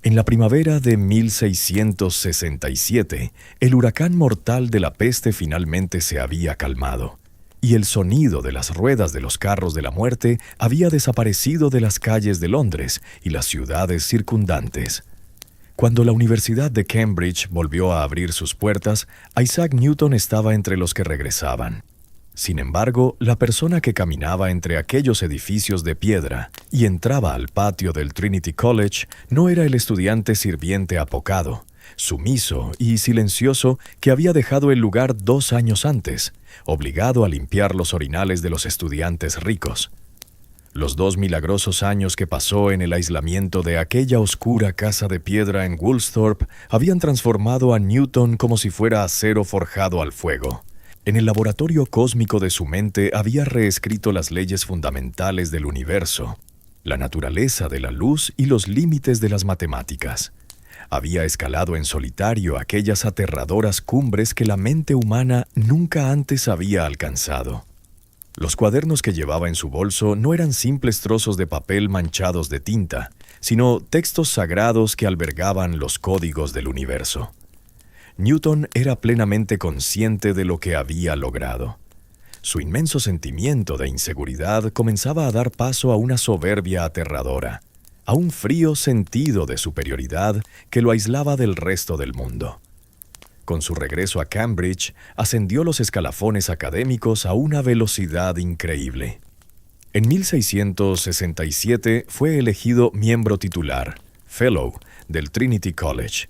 En la primavera de 1667, el huracán mortal de la peste finalmente se había calmado, y el sonido de las ruedas de los carros de la muerte había desaparecido de las calles de Londres y las ciudades circundantes. Cuando la Universidad de Cambridge volvió a abrir sus puertas, Isaac Newton estaba entre los que regresaban. Sin embargo, la persona que caminaba entre aquellos edificios de piedra y entraba al patio del Trinity College no era el estudiante sirviente apocado, sumiso y silencioso que había dejado el lugar 2 años antes, obligado a limpiar los orinales de los estudiantes ricos. Los 2 milagrosos años que pasó en el aislamiento de aquella oscura casa de piedra en Woolsthorpe habían transformado a Newton como si fuera acero forjado al fuego. En el laboratorio cósmico de su mente había reescrito las leyes fundamentales del universo, la naturaleza de la luz y los límites de las matemáticas. Había escalado en solitario aquellas aterradoras cumbres que la mente humana nunca antes había alcanzado. Los cuadernos que llevaba en su bolso no eran simples trozos de papel manchados de tinta, sino textos sagrados que albergaban los códigos del universo. Newton era plenamente consciente de lo que había logrado. Su inmenso sentimiento de inseguridad comenzaba a dar paso a una soberbia aterradora, a un frío sentido de superioridad que lo aislaba del resto del mundo. Con su regreso a Cambridge, ascendió los escalafones académicos a una velocidad increíble. En 1667 fue elegido miembro titular, Fellow, del Trinity College.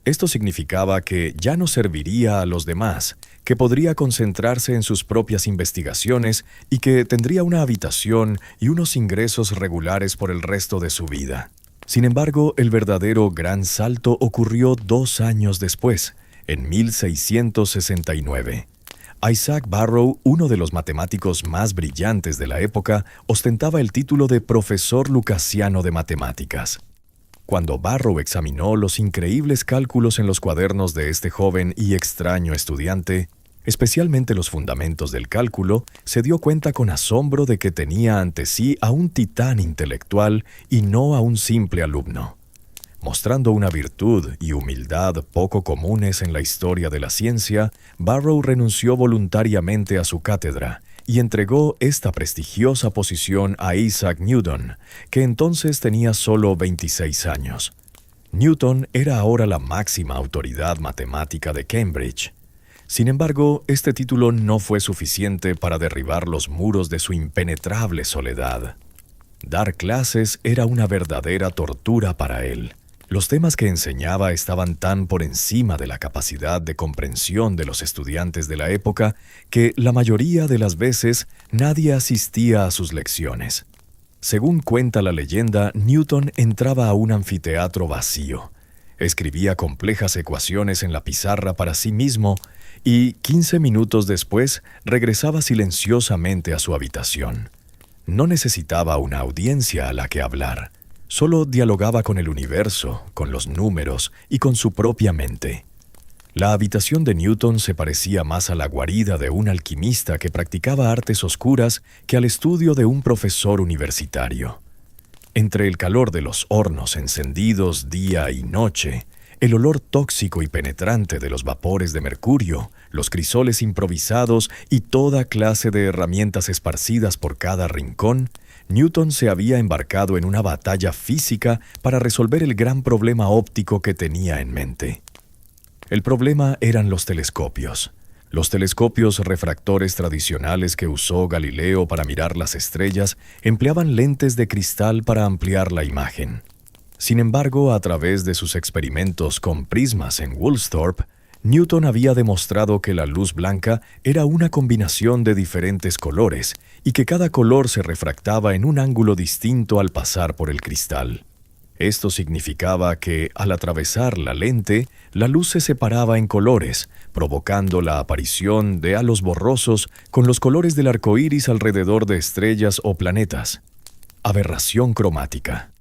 Esto significaba que ya no serviría a los demás, que podría concentrarse en sus propias investigaciones y que tendría una habitación y unos ingresos regulares por el resto de su vida. Sin embargo, el verdadero gran salto ocurrió 2 años después, en 1669. Isaac Barrow, uno de los matemáticos más brillantes de la época, ostentaba el título de profesor lucasiano de matemáticas. Cuando Barrow examinó los increíbles cálculos en los cuadernos de este joven y extraño estudiante, especialmente los fundamentos del cálculo, se dio cuenta con asombro de que tenía ante sí a un titán intelectual y no a un simple alumno. Mostrando una virtud y humildad poco comunes en la historia de la ciencia, Barrow renunció voluntariamente a su cátedra y entregó esta prestigiosa posición a Isaac Newton, que entonces tenía solo 26 años. Newton era ahora la máxima autoridad matemática de Cambridge. Sin embargo, este título no fue suficiente para derribar los muros de su impenetrable soledad. Dar clases era una verdadera tortura para él. Los temas que enseñaba estaban tan por encima de la capacidad de comprensión de los estudiantes de la época que la mayoría de las veces nadie asistía a sus lecciones. Según cuenta la leyenda, Newton entraba a un anfiteatro vacío, escribía complejas ecuaciones en la pizarra para sí mismo y 15 minutos después regresaba silenciosamente a su habitación. No necesitaba una audiencia a la que hablar. Solo dialogaba con el universo, con los números y con su propia mente. La habitación de Newton se parecía más a la guarida de un alquimista que practicaba artes oscuras que al estudio de un profesor universitario. Entre el calor de los hornos encendidos día y noche, el olor tóxico y penetrante de los vapores de mercurio, los crisoles improvisados y toda clase de herramientas esparcidas por cada rincón, Newton se había embarcado en una batalla física para resolver el gran problema óptico que tenía en mente. El problema eran los telescopios. Los telescopios refractores tradicionales que usó Galileo para mirar las estrellas empleaban lentes de cristal para ampliar la imagen. Sin embargo, a través de sus experimentos con prismas en Woolsthorpe, Newton había demostrado que la luz blanca era una combinación de diferentes colores y que cada color se refractaba en un ángulo distinto al pasar por el cristal. Esto significaba que, al atravesar la lente, la luz se separaba en colores, provocando la aparición de halos borrosos con los colores del arco iris alrededor de estrellas o planetas. Aberración cromática.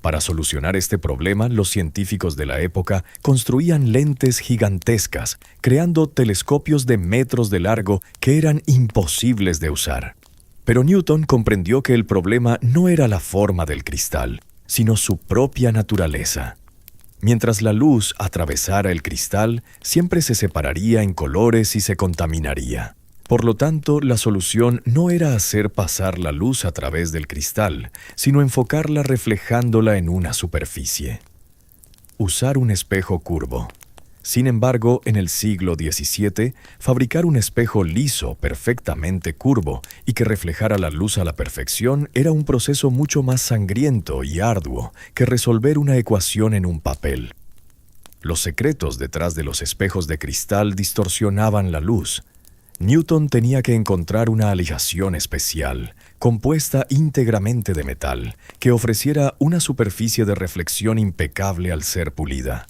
Para solucionar este problema, los científicos de la época construían lentes gigantescas, creando telescopios de metros de largo que eran imposibles de usar. Pero Newton comprendió que el problema no era la forma del cristal, sino su propia naturaleza. Mientras la luz atravesara el cristal, siempre se separaría en colores y se contaminaría. Por lo tanto, la solución no era hacer pasar la luz a través del cristal, sino enfocarla reflejándola en una superficie. Usar un espejo curvo. Sin embargo, en el siglo XVII, fabricar un espejo liso, perfectamente curvo y que reflejara la luz a la perfección era un proceso mucho más sangriento y arduo que resolver una ecuación en un papel. Los secretos detrás de los espejos de cristal distorsionaban la luz. Newton tenía que encontrar una aleación especial, compuesta íntegramente de metal, que ofreciera una superficie de reflexión impecable al ser pulida.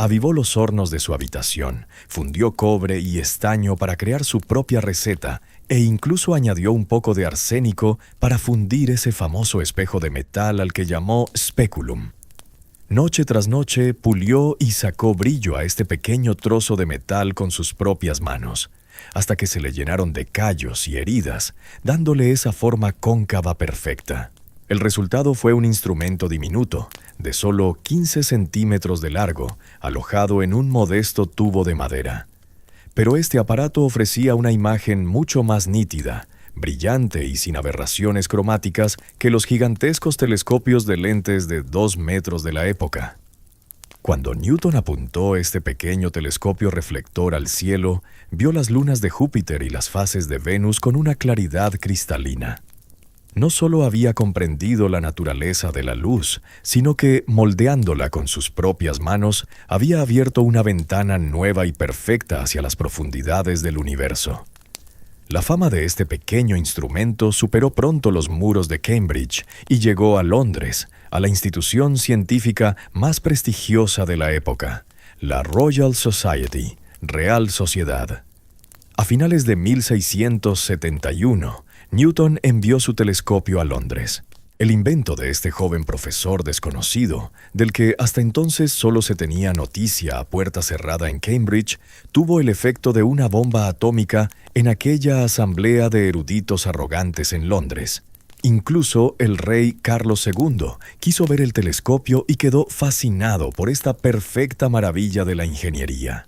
Avivó los hornos de su habitación, fundió cobre y estaño para crear su propia receta e incluso añadió un poco de arsénico para fundir ese famoso espejo de metal al que llamó speculum. Noche tras noche pulió y sacó brillo a este pequeño trozo de metal con sus propias manos, hasta que se le llenaron de callos y heridas, dándole esa forma cóncava perfecta. El resultado fue un instrumento diminuto, de solo 15 centímetros de largo, alojado en un modesto tubo de madera. Pero este aparato ofrecía una imagen mucho más nítida, brillante y sin aberraciones cromáticas que los gigantescos telescopios de lentes de 2 metros de la época. Cuando Newton apuntó este pequeño telescopio reflector al cielo, vio las lunas de Júpiter y las fases de Venus con una claridad cristalina. No solo había comprendido la naturaleza de la luz, sino que, moldeándola con sus propias manos, había abierto una ventana nueva y perfecta hacia las profundidades del universo. La fama de este pequeño instrumento superó pronto los muros de Cambridge y llegó a Londres, a la institución científica más prestigiosa de la época, la Royal Society, Real Sociedad. A finales de 1671, Newton envió su telescopio a Londres. El invento de este joven profesor desconocido, del que hasta entonces solo se tenía noticia a puerta cerrada en Cambridge, tuvo el efecto de una bomba atómica en aquella asamblea de eruditos arrogantes en Londres. Incluso el rey Carlos II quiso ver el telescopio y quedó fascinado por esta perfecta maravilla de la ingeniería.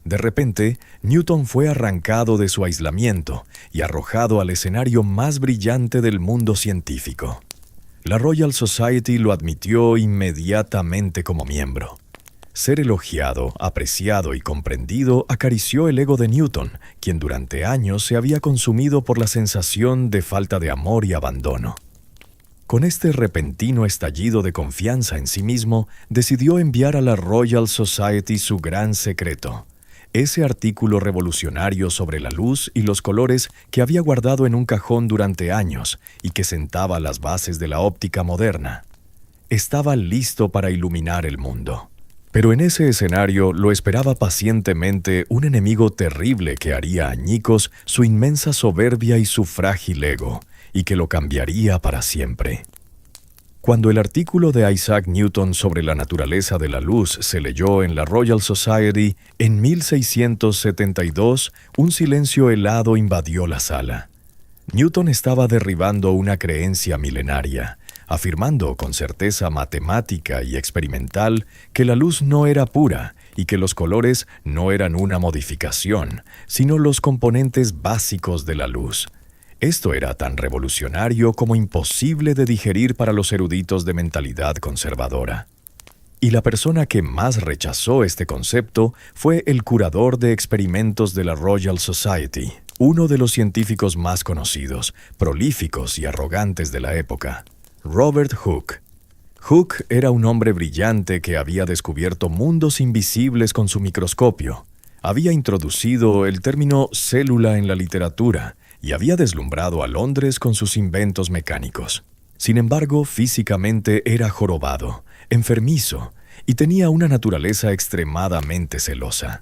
De repente, Newton fue arrancado de su aislamiento y arrojado al escenario más brillante del mundo científico. La Royal Society lo admitió inmediatamente como miembro. Ser elogiado, apreciado y comprendido acarició el ego de Newton, quien durante años se había consumido por la sensación de falta de amor y abandono. Con este repentino estallido de confianza en sí mismo, decidió enviar a la Royal Society su gran secreto, ese artículo revolucionario sobre la luz y los colores que había guardado en un cajón durante años y que sentaba las bases de la óptica moderna. Estaba listo para iluminar el mundo. Pero en ese escenario lo esperaba pacientemente un enemigo terrible que haría añicos su inmensa soberbia y su frágil ego, y que lo cambiaría para siempre. Cuando el artículo de Isaac Newton sobre la naturaleza de la luz se leyó en la Royal Society en 1672, un silencio helado invadió la sala. Newton estaba derribando una creencia milenaria, afirmando con certeza matemática y experimental que la luz no era pura y que los colores no eran una modificación, sino los componentes básicos de la luz. Esto era tan revolucionario como imposible de digerir para los eruditos de mentalidad conservadora. Y la persona que más rechazó este concepto fue el curador de experimentos de la Royal Society, uno de los científicos más conocidos, prolíficos y arrogantes de la época, Robert Hooke. Hooke era un hombre brillante que había descubierto mundos invisibles con su microscopio. Había introducido el término célula en la literatura y había deslumbrado a Londres con sus inventos mecánicos. Sin embargo, físicamente era jorobado, enfermizo y tenía una naturaleza extremadamente celosa.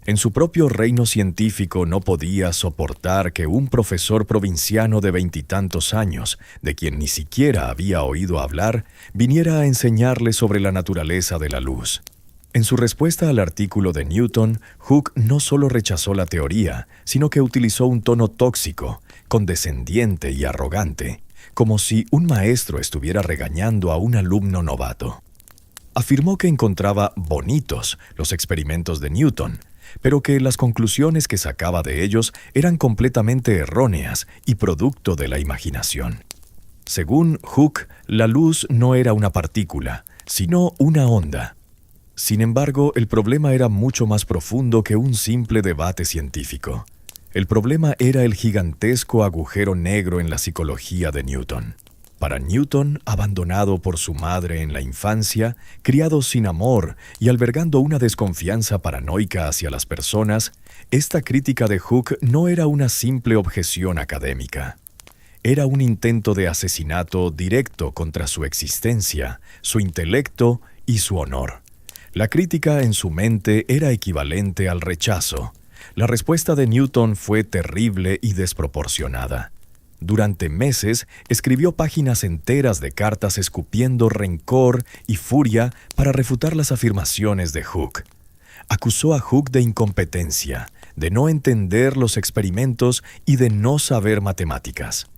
En su propio reino científico no podía soportar que un profesor provinciano de 20 y tantos años, de quien ni siquiera había oído hablar, viniera a enseñarle sobre la naturaleza de la luz. En su respuesta al artículo de Newton, Hooke no solo rechazó la teoría, sino que utilizó un tono tóxico, condescendiente y arrogante, como si un maestro estuviera regañando a un alumno novato. Afirmó que encontraba bonitos los experimentos de Newton, pero que las conclusiones que sacaba de ellos eran completamente erróneas y producto de la imaginación. Según Hooke, la luz no era una partícula, sino una onda. Sin embargo, el problema era mucho más profundo que un simple debate científico. El problema era el gigantesco agujero negro en la psicología de Newton. Para Newton, abandonado por su madre en la infancia, criado sin amor y albergando una desconfianza paranoica hacia las personas, esta crítica de Hooke no era una simple objeción académica. Era un intento de asesinato directo contra su existencia, su intelecto y su honor. La crítica en su mente era equivalente al rechazo. La respuesta de Newton fue terrible y desproporcionada. Durante meses escribió páginas enteras de cartas escupiendo rencor y furia para refutar las afirmaciones de Hooke. Acusó a Hooke de incompetencia, de no entender los experimentos y de no saber matemáticas.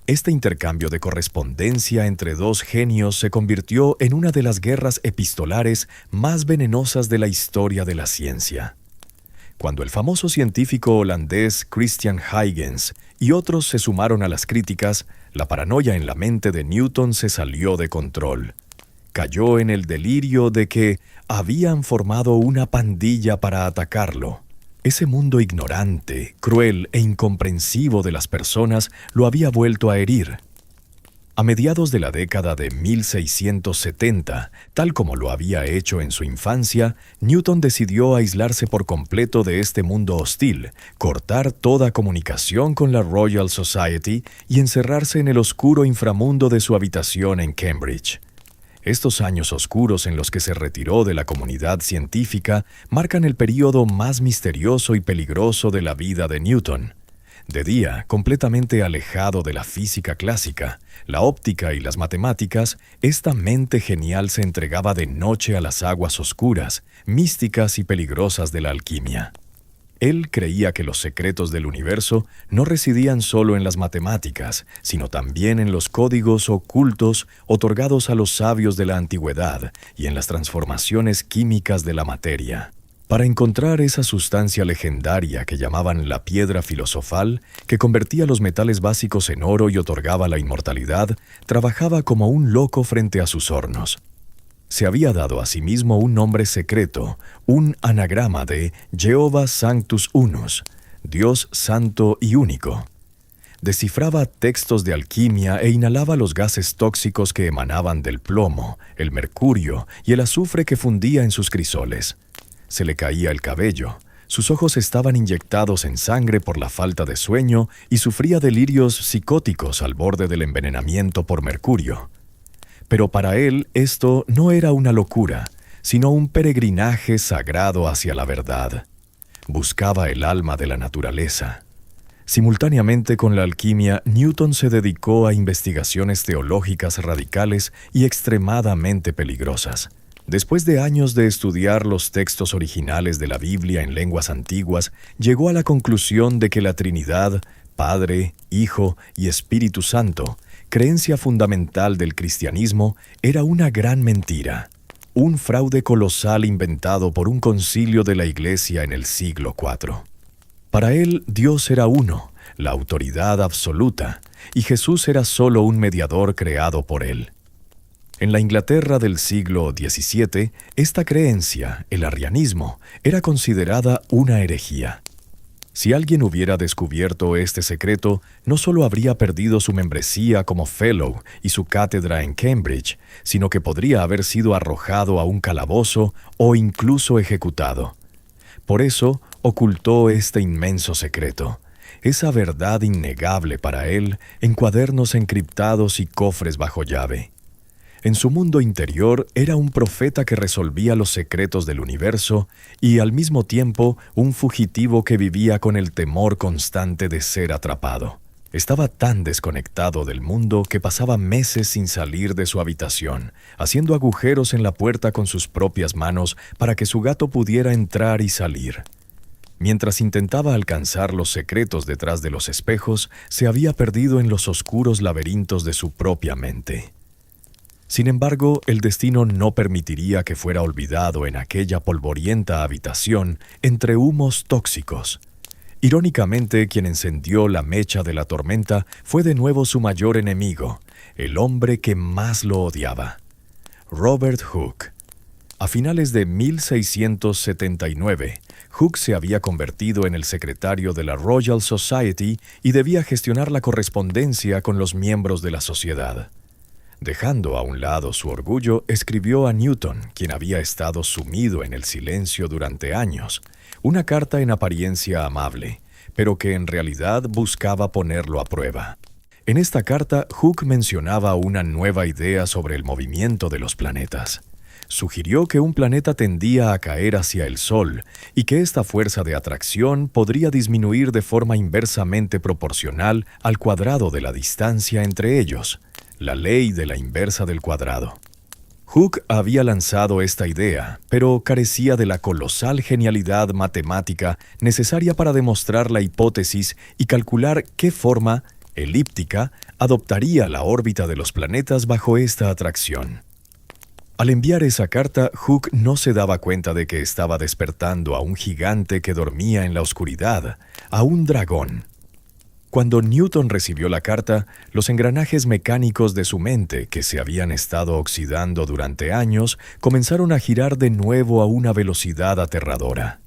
Este intercambio de correspondencia entre dos genios se convirtió en una de las guerras epistolares más venenosas de la historia de la ciencia. Cuando el famoso científico holandés Christian Huygens y otros se sumaron a las críticas, la paranoia en la mente de Newton se salió de control. Cayó en el delirio de que habían formado una pandilla para atacarlo. Ese mundo ignorante, cruel e incomprensivo de las personas lo había vuelto a herir. A mediados de la década de 1670, tal como lo había hecho en su infancia, Newton decidió aislarse por completo de este mundo hostil, cortar toda comunicación con la Royal Society y encerrarse en el oscuro inframundo de su habitación en Cambridge. Estos años oscuros en los que se retiró de la comunidad científica marcan el período más misterioso y peligroso de la vida de Newton. De día, completamente alejado de la física clásica, la óptica y las matemáticas, esta mente genial se entregaba de noche a las aguas oscuras, místicas y peligrosas de la alquimia. Él creía que los secretos del universo no residían solo en las matemáticas, sino también en los códigos ocultos otorgados a los sabios de la antigüedad y en las transformaciones químicas de la materia. Para encontrar esa sustancia legendaria que llamaban la piedra filosofal, que convertía los metales básicos en oro y otorgaba la inmortalidad, trabajaba como un loco frente a sus hornos. Se había dado a sí mismo un nombre secreto, un anagrama de Jehová Sanctus Unus, Dios Santo y Único. Descifraba textos de alquimia e inhalaba los gases tóxicos que emanaban del plomo, el mercurio y el azufre que fundía en sus crisoles. Se le caía el cabello, sus ojos estaban inyectados en sangre por la falta de sueño y sufría delirios psicóticos al borde del envenenamiento por mercurio. Pero para él esto no era una locura, sino un peregrinaje sagrado hacia la verdad. Buscaba el alma de la naturaleza. Simultáneamente con la alquimia, Newton se dedicó a investigaciones teológicas radicales y extremadamente peligrosas. Después de años de estudiar los textos originales de la Biblia en lenguas antiguas, llegó a la conclusión de que la Trinidad, Padre, Hijo y Espíritu Santo, creencia fundamental del cristianismo, era una gran mentira, un fraude colosal inventado por un concilio de la Iglesia en el siglo IV. Para él, Dios era uno, la autoridad absoluta, y Jesús era solo un mediador creado por él. En la Inglaterra del siglo XVII, esta creencia, el arrianismo, era considerada una herejía. Si alguien hubiera descubierto este secreto, no solo habría perdido su membresía como Fellow y su cátedra en Cambridge, sino que podría haber sido arrojado a un calabozo o incluso ejecutado. Por eso, ocultó este inmenso secreto, esa verdad innegable para él, en cuadernos encriptados y cofres bajo llave. En su mundo interior era un profeta que resolvía los secretos del universo y al mismo tiempo un fugitivo que vivía con el temor constante de ser atrapado. Estaba tan desconectado del mundo que pasaba meses sin salir de su habitación, haciendo agujeros en la puerta con sus propias manos para que su gato pudiera entrar y salir. Mientras intentaba alcanzar los secretos detrás de los espejos, se había perdido en los oscuros laberintos de su propia mente. Sin embargo, el destino no permitiría que fuera olvidado en aquella polvorienta habitación entre humos tóxicos. Irónicamente, quien encendió la mecha de la tormenta fue de nuevo su mayor enemigo, el hombre que más lo odiaba, Robert Hooke. A finales de 1679, Hooke se había convertido en el secretario de la Royal Society y debía gestionar la correspondencia con los miembros de la sociedad. Dejando a un lado su orgullo, escribió a Newton, quien había estado sumido en el silencio durante años, una carta en apariencia amable, pero que en realidad buscaba ponerlo a prueba. En esta carta, Hooke mencionaba una nueva idea sobre el movimiento de los planetas. Sugirió que un planeta tendía a caer hacia el Sol y que esta fuerza de atracción podría disminuir de forma inversamente proporcional al cuadrado de la distancia entre ellos, la ley de la inversa del cuadrado. Hooke había lanzado esta idea, pero carecía de la colosal genialidad matemática necesaria para demostrar la hipótesis y calcular qué forma, elíptica, adoptaría la órbita de los planetas bajo esta atracción. Al enviar esa carta, Hooke no se daba cuenta de que estaba despertando a un gigante que dormía en la oscuridad, a un dragón. Cuando Newton recibió la carta, los engranajes mecánicos de su mente, que se habían estado oxidando durante años, comenzaron a girar de nuevo a una velocidad aterradora.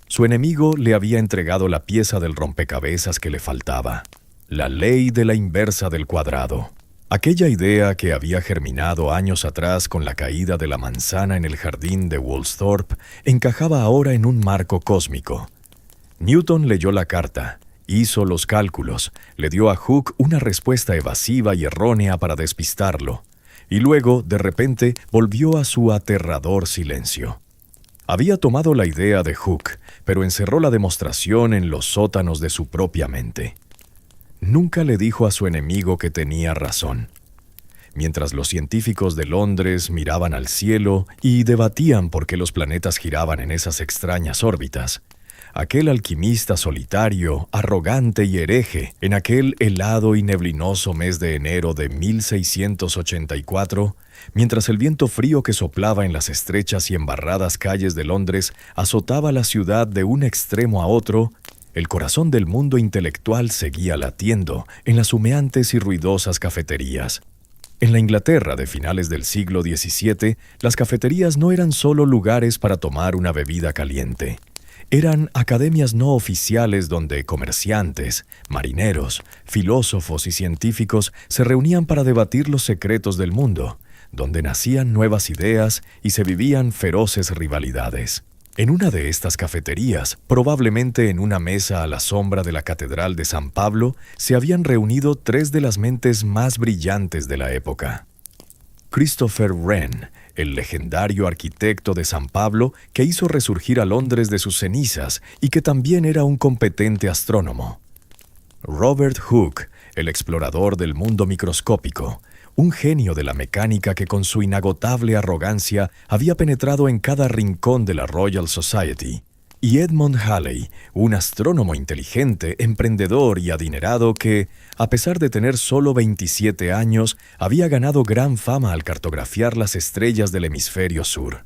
Su enemigo le había entregado la pieza del rompecabezas que le faltaba, la ley de la inversa del cuadrado. Aquella idea que había germinado años atrás con la caída de la manzana en el jardín de Woolsthorpe encajaba ahora en un marco cósmico. Newton leyó la carta, hizo los cálculos, le dio a Hooke una respuesta evasiva y errónea para despistarlo, y luego, de repente, volvió a su aterrador silencio. Había tomado la idea de Hooke, pero encerró la demostración en los sótanos de su propia mente. Nunca le dijo a su enemigo que tenía razón. Mientras los científicos de Londres miraban al cielo y debatían por qué los planetas giraban en esas extrañas órbitas, aquel alquimista solitario, arrogante y hereje, en aquel helado y neblinoso mes de enero de 1684, mientras el viento frío que soplaba en las estrechas y embarradas calles de Londres azotaba la ciudad de un extremo a otro, el corazón del mundo intelectual seguía latiendo en las humeantes y ruidosas cafeterías. En la Inglaterra de finales del siglo XVII, las cafeterías no eran solo lugares para tomar una bebida caliente. Eran academias no oficiales donde comerciantes, marineros, filósofos y científicos se reunían para debatir los secretos del mundo, donde nacían nuevas ideas y se vivían feroces rivalidades. En una de estas cafeterías, probablemente en una mesa a la sombra de la Catedral de San Pablo, se habían reunido tres de las mentes más brillantes de la época. Christopher Wren, el legendario arquitecto de San Pablo que hizo resurgir a Londres de sus cenizas y que también era un competente astrónomo. Robert Hooke, el explorador del mundo microscópico, un genio de la mecánica que con su inagotable arrogancia había penetrado en cada rincón de la Royal Society, y Edmund Halley, un astrónomo inteligente, emprendedor y adinerado que, a pesar de tener solo 27 años, había ganado gran fama al cartografiar las estrellas del hemisferio sur.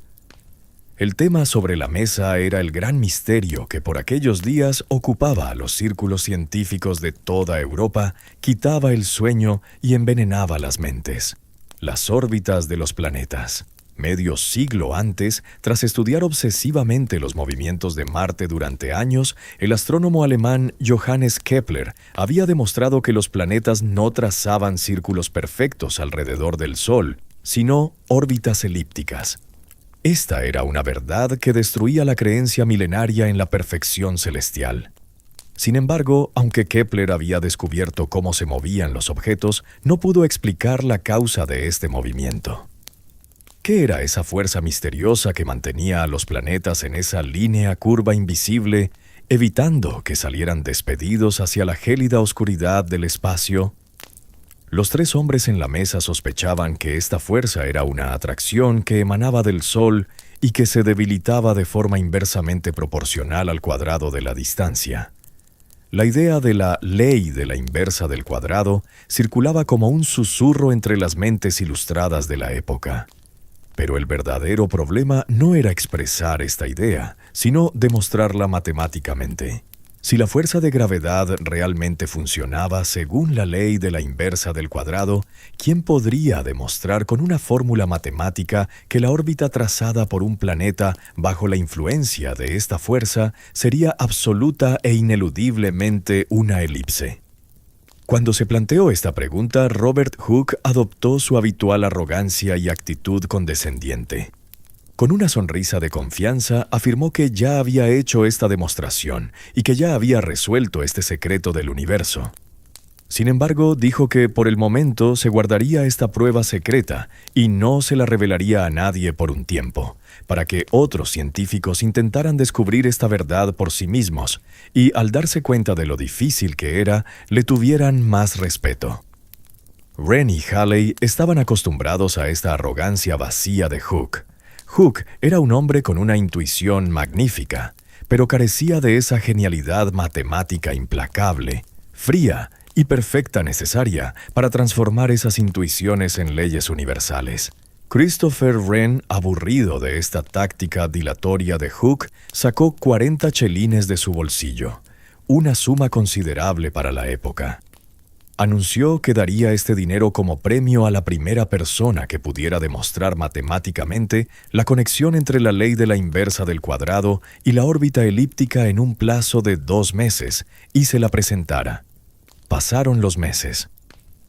El tema sobre la mesa era el gran misterio que por aquellos días ocupaba a los círculos científicos de toda Europa, quitaba el sueño y envenenaba las mentes: las órbitas de los planetas. Medio siglo antes, tras estudiar obsesivamente los movimientos de Marte durante años, el astrónomo alemán Johannes Kepler había demostrado que los planetas no trazaban círculos perfectos alrededor del Sol, sino órbitas elípticas. Esta era una verdad que destruía la creencia milenaria en la perfección celestial. Sin embargo, aunque Kepler había descubierto cómo se movían los objetos, no pudo explicar la causa de este movimiento. ¿Qué era esa fuerza misteriosa que mantenía a los planetas en esa línea curva invisible, evitando que salieran despedidos hacia la gélida oscuridad del espacio? Los tres hombres en la mesa sospechaban que esta fuerza era una atracción que emanaba del Sol y que se debilitaba de forma inversamente proporcional al cuadrado de la distancia. La idea de la ley de la inversa del cuadrado circulaba como un susurro entre las mentes ilustradas de la época. Pero el verdadero problema no era expresar esta idea, sino demostrarla matemáticamente. Si la fuerza de gravedad realmente funcionaba según la ley de la inversa del cuadrado, ¿quién podría demostrar con una fórmula matemática que la órbita trazada por un planeta bajo la influencia de esta fuerza sería absoluta e ineludiblemente una elipse? Cuando se planteó esta pregunta, Robert Hooke adoptó su habitual arrogancia y actitud condescendiente. Con una sonrisa de confianza, afirmó que ya había hecho esta demostración y que ya había resuelto este secreto del universo. Sin embargo, dijo que por el momento se guardaría esta prueba secreta y no se la revelaría a nadie por un tiempo, para que otros científicos intentaran descubrir esta verdad por sí mismos y, al darse cuenta de lo difícil que era, le tuvieran más respeto. Wren y Halley estaban acostumbrados a esta arrogancia vacía de Hooke. Hooke era un hombre con una intuición magnífica, pero carecía de esa genialidad matemática implacable, fría y perfecta necesaria para transformar esas intuiciones en leyes universales. Christopher Wren, aburrido de esta táctica dilatoria de Hooke, sacó 40 chelines de su bolsillo, una suma considerable para la época. Anunció que daría este dinero como premio a la primera persona que pudiera demostrar matemáticamente la conexión entre la ley de la inversa del cuadrado y la órbita elíptica en un plazo de 2 meses, y se la presentara. Pasaron los meses.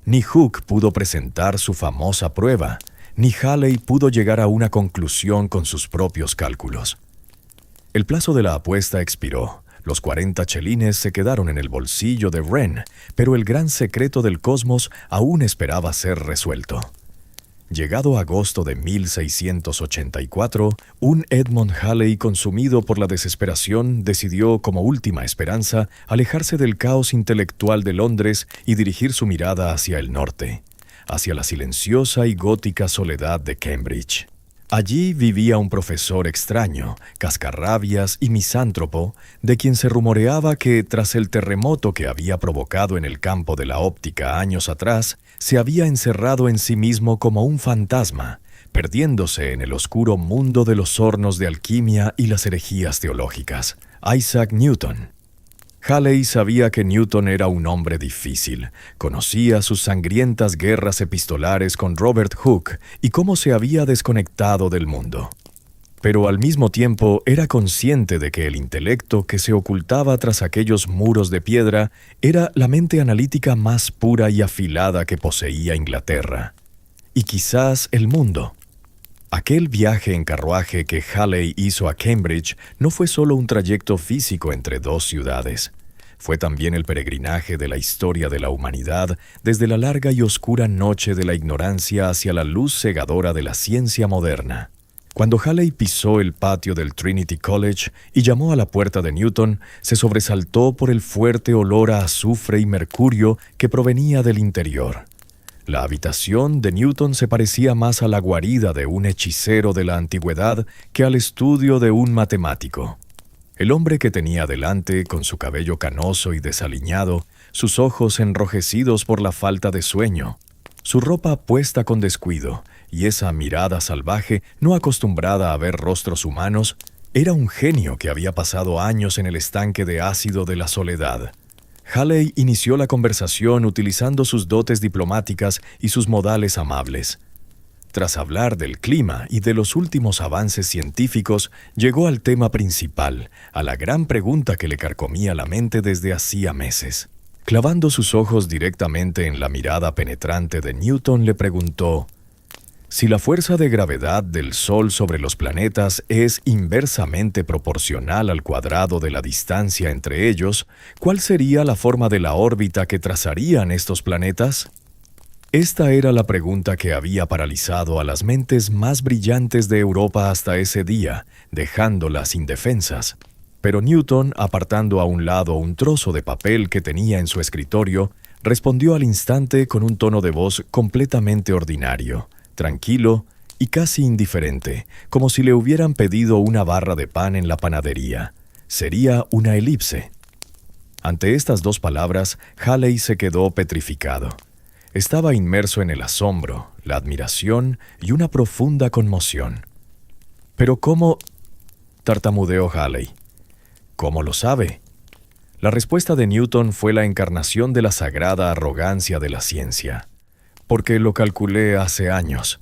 Ni Hooke pudo presentar su famosa prueba, ni Halley pudo llegar a una conclusión con sus propios cálculos. El plazo de la apuesta expiró. Los 40 chelines se quedaron en el bolsillo de Wren, pero el gran secreto del cosmos aún esperaba ser resuelto. Llegado agosto de 1684, un Edmund Halley consumido por la desesperación decidió, como última esperanza, alejarse del caos intelectual de Londres y dirigir su mirada hacia el norte, hacia la silenciosa y gótica soledad de Cambridge. Allí vivía un profesor extraño, cascarrabias y misántropo, de quien se rumoreaba que, tras el terremoto que había provocado en el campo de la óptica años atrás, se había encerrado en sí mismo como un fantasma, perdiéndose en el oscuro mundo de los hornos de alquimia y las herejías teológicas. Isaac Newton. Halley sabía que Newton era un hombre difícil, conocía sus sangrientas guerras epistolares con Robert Hooke y cómo se había desconectado del mundo. Pero al mismo tiempo era consciente de que el intelecto que se ocultaba tras aquellos muros de piedra era la mente analítica más pura y afilada que poseía Inglaterra. Y quizás el mundo. Aquel viaje en carruaje que Halley hizo a Cambridge no fue solo un trayecto físico entre dos ciudades. Fue también el peregrinaje de la historia de la humanidad desde la larga y oscura noche de la ignorancia hacia la luz cegadora de la ciencia moderna. Cuando Halley pisó el patio del Trinity College y llamó a la puerta de Newton, se sobresaltó por el fuerte olor a azufre y mercurio que provenía del interior. La habitación de Newton se parecía más a la guarida de un hechicero de la antigüedad que al estudio de un matemático. El hombre que tenía delante, con su cabello canoso y desaliñado, sus ojos enrojecidos por la falta de sueño, su ropa puesta con descuido y esa mirada salvaje, no acostumbrada a ver rostros humanos, era un genio que había pasado años en el estanque de ácido de la soledad. Halley inició la conversación utilizando sus dotes diplomáticas y sus modales amables. Tras hablar del clima y de los últimos avances científicos, llegó al tema principal, a la gran pregunta que le carcomía la mente desde hacía meses. Clavando sus ojos directamente en la mirada penetrante de Newton, le preguntó: si la fuerza de gravedad del Sol sobre los planetas es inversamente proporcional al cuadrado de la distancia entre ellos, ¿cuál sería la forma de la órbita que trazarían estos planetas? Esta era la pregunta que había paralizado a las mentes más brillantes de Europa hasta ese día, dejándolas indefensas. Pero Newton, apartando a un lado un trozo de papel que tenía en su escritorio, respondió al instante con un tono de voz completamente ordinario, tranquilo y casi indiferente, como si le hubieran pedido una barra de pan en la panadería. Sería una elipse. Ante estas dos palabras, Halley se quedó petrificado. Estaba inmerso en el asombro, la admiración y una profunda conmoción. «¿Pero cómo?», tartamudeó Halley. «¿Cómo lo sabe?». La respuesta de Newton fue la encarnación de la sagrada arrogancia de la ciencia. «Porque lo calculé hace años».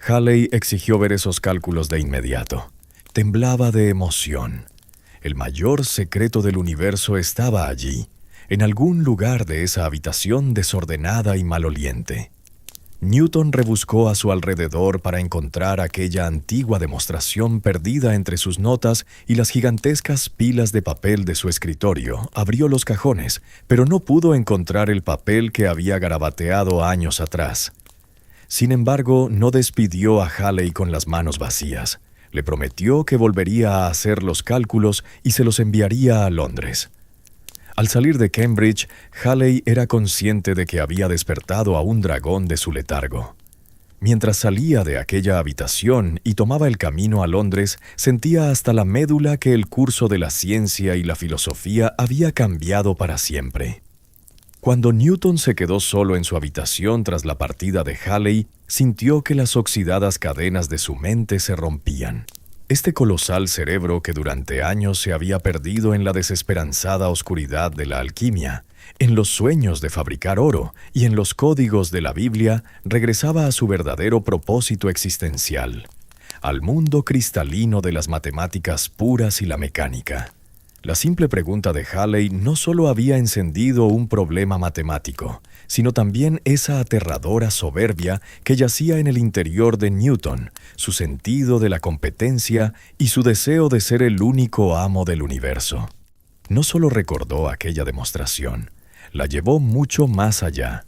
Halley exigió ver esos cálculos de inmediato. Temblaba de emoción. El mayor secreto del universo estaba allí, en algún lugar de esa habitación desordenada y maloliente. Newton rebuscó a su alrededor para encontrar aquella antigua demostración perdida entre sus notas y las gigantescas pilas de papel de su escritorio. Abrió los cajones, pero no pudo encontrar el papel que había garabateado años atrás. Sin embargo, no despidió a Halley con las manos vacías. Le prometió que volvería a hacer los cálculos y se los enviaría a Londres. Al salir de Cambridge, Halley era consciente de que había despertado a un dragón de su letargo. Mientras salía de aquella habitación y tomaba el camino a Londres, sentía hasta la médula que el curso de la ciencia y la filosofía había cambiado para siempre. Cuando Newton se quedó solo en su habitación tras la partida de Halley, sintió que las oxidadas cadenas de su mente se rompían. Este colosal cerebro que durante años se había perdido en la desesperanzada oscuridad de la alquimia, en los sueños de fabricar oro y en los códigos de la Biblia, regresaba a su verdadero propósito existencial, al mundo cristalino de las matemáticas puras y la mecánica. La simple pregunta de Halley no solo había encendido un problema matemático, sino también esa aterradora soberbia que yacía en el interior de Newton, su sentido de la competencia y su deseo de ser el único amo del universo. No solo recordó aquella demostración, la llevó mucho más allá.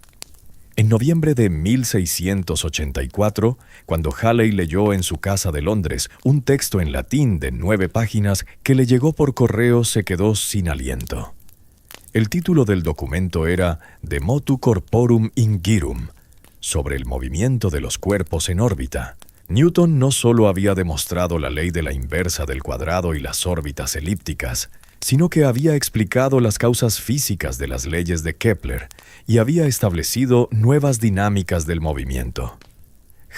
En noviembre de 1684, cuando Halley leyó en su casa de Londres un texto en latín de 9 páginas que le llegó por correo, se quedó sin aliento. El título del documento era De motu corporum ingirum, sobre el movimiento de los cuerpos en órbita. Newton no solo había demostrado la ley de la inversa del cuadrado y las órbitas elípticas, sino que había explicado las causas físicas de las leyes de Kepler y había establecido nuevas dinámicas del movimiento.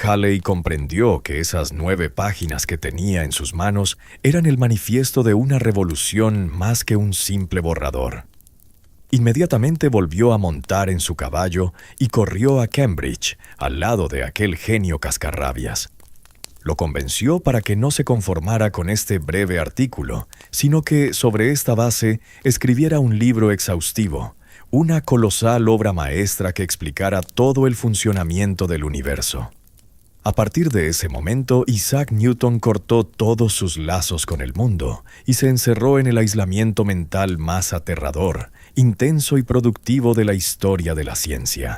Halley comprendió que esas 9 páginas que tenía en sus manos eran el manifiesto de una revolución más que un simple borrador. Inmediatamente volvió a montar en su caballo y corrió a Cambridge, al lado de aquel genio cascarrabias. Lo convenció para que no se conformara con este breve artículo, sino que, sobre esta base, escribiera un libro exhaustivo, una colosal obra maestra que explicara todo el funcionamiento del universo. A partir de ese momento, Isaac Newton cortó todos sus lazos con el mundo y se encerró en el aislamiento mental más aterrador, intenso y productivo de la historia de la ciencia.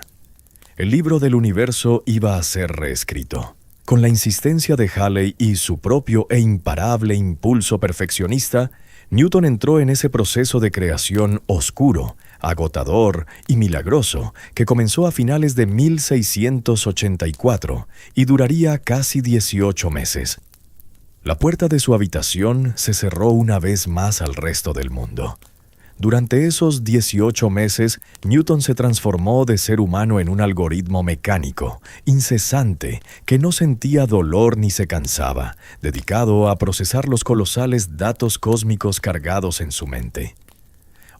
El libro del universo iba a ser reescrito. Con la insistencia de Halley y su propio e imparable impulso perfeccionista, Newton entró en ese proceso de creación oscuro, agotador y milagroso que comenzó a finales de 1684 y duraría casi 18 meses. La puerta de su habitación se cerró una vez más al resto del mundo. Durante esos 18 meses, Newton se transformó de ser humano en un algoritmo mecánico, incesante, que no sentía dolor ni se cansaba, dedicado a procesar los colosales datos cósmicos cargados en su mente.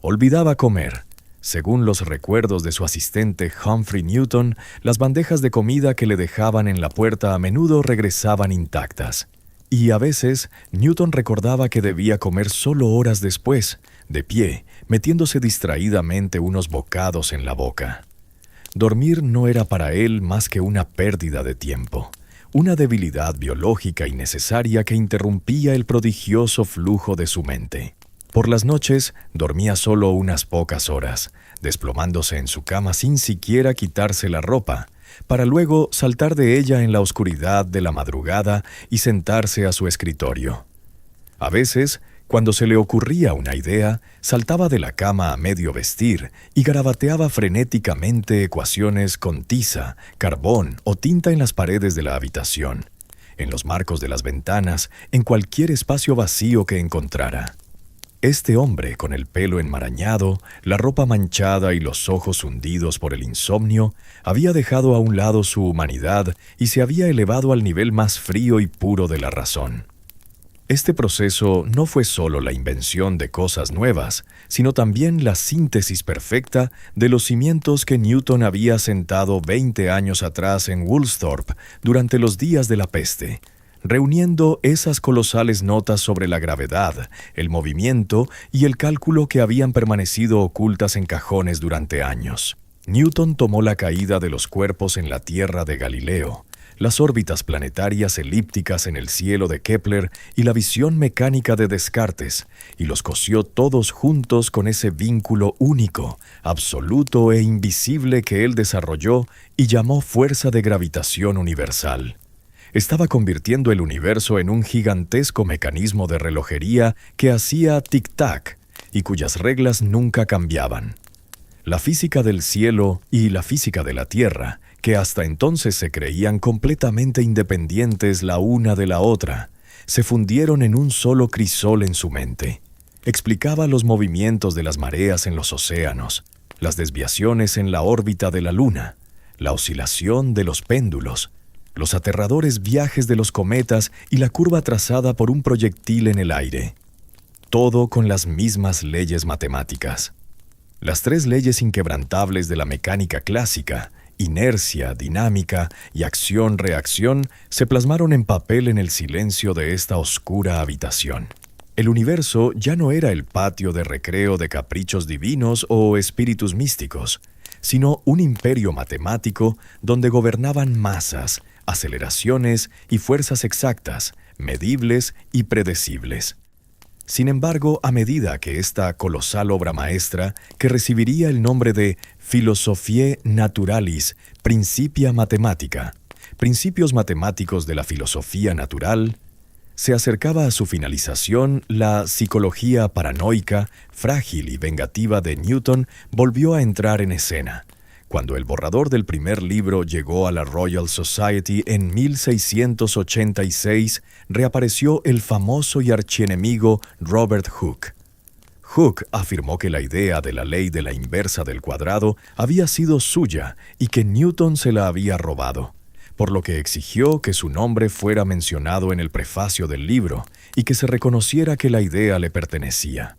Olvidaba comer. Según los recuerdos de su asistente Humphrey Newton, las bandejas de comida que le dejaban en la puerta a menudo regresaban intactas. Y a veces, Newton recordaba que debía comer solo horas después, de pie, metiéndose distraídamente unos bocados en la boca. Dormir no era para él más que una pérdida de tiempo, una debilidad biológica innecesaria que interrumpía el prodigioso flujo de su mente. Por las noches, dormía solo unas pocas horas, desplomándose en su cama sin siquiera quitarse la ropa, para luego saltar de ella en la oscuridad de la madrugada y sentarse a su escritorio. A veces, cuando se le ocurría una idea, saltaba de la cama a medio vestir y garabateaba frenéticamente ecuaciones con tiza, carbón o tinta en las paredes de la habitación, en los marcos de las ventanas, en cualquier espacio vacío que encontrara. Este hombre, con el pelo enmarañado, la ropa manchada y los ojos hundidos por el insomnio, había dejado a un lado su humanidad y se había elevado al nivel más frío y puro de la razón. Este proceso no fue solo la invención de cosas nuevas, sino también la síntesis perfecta de los cimientos que Newton había sentado 20 años atrás en Woolsthorpe durante los días de la peste, reuniendo esas colosales notas sobre la gravedad, el movimiento y el cálculo que habían permanecido ocultas en cajones durante años. Newton tomó la caída de los cuerpos en la Tierra de Galileo, las órbitas planetarias elípticas en el cielo de Kepler y la visión mecánica de Descartes, y los cosió todos juntos con ese vínculo único, absoluto e invisible que él desarrolló y llamó fuerza de gravitación universal. Estaba convirtiendo el universo en un gigantesco mecanismo de relojería que hacía tic-tac y cuyas reglas nunca cambiaban. La física del cielo y la física de la Tierra, que hasta entonces se creían completamente independientes la una de la otra, se fundieron en un solo crisol en su mente. Explicaba los movimientos de las mareas en los océanos, las desviaciones en la órbita de la Luna, la oscilación de los péndulos, los aterradores viajes de los cometas y la curva trazada por un proyectil en el aire. Todo con las mismas leyes matemáticas. Las 3 leyes inquebrantables de la mecánica clásica, inercia, dinámica y acción-reacción, se plasmaron en papel en el silencio de esta oscura habitación. El universo ya no era el patio de recreo de caprichos divinos o espíritus místicos, sino un imperio matemático donde gobernaban masas, aceleraciones y fuerzas exactas, medibles y predecibles. Sin embargo, a medida que esta colosal obra maestra, que recibiría el nombre de Philosophiae Naturalis Principia Mathematica, principios matemáticos de la filosofía natural, se acercaba a su finalización, la psicología paranoica, frágil y vengativa de Newton volvió a entrar en escena. Cuando el borrador del primer libro llegó a la Royal Society en 1686, reapareció el famoso y archienemigo Robert Hooke. Hooke afirmó que la idea de la ley de la inversa del cuadrado había sido suya y que Newton se la había robado, por lo que exigió que su nombre fuera mencionado en el prefacio del libro y que se reconociera que la idea le pertenecía.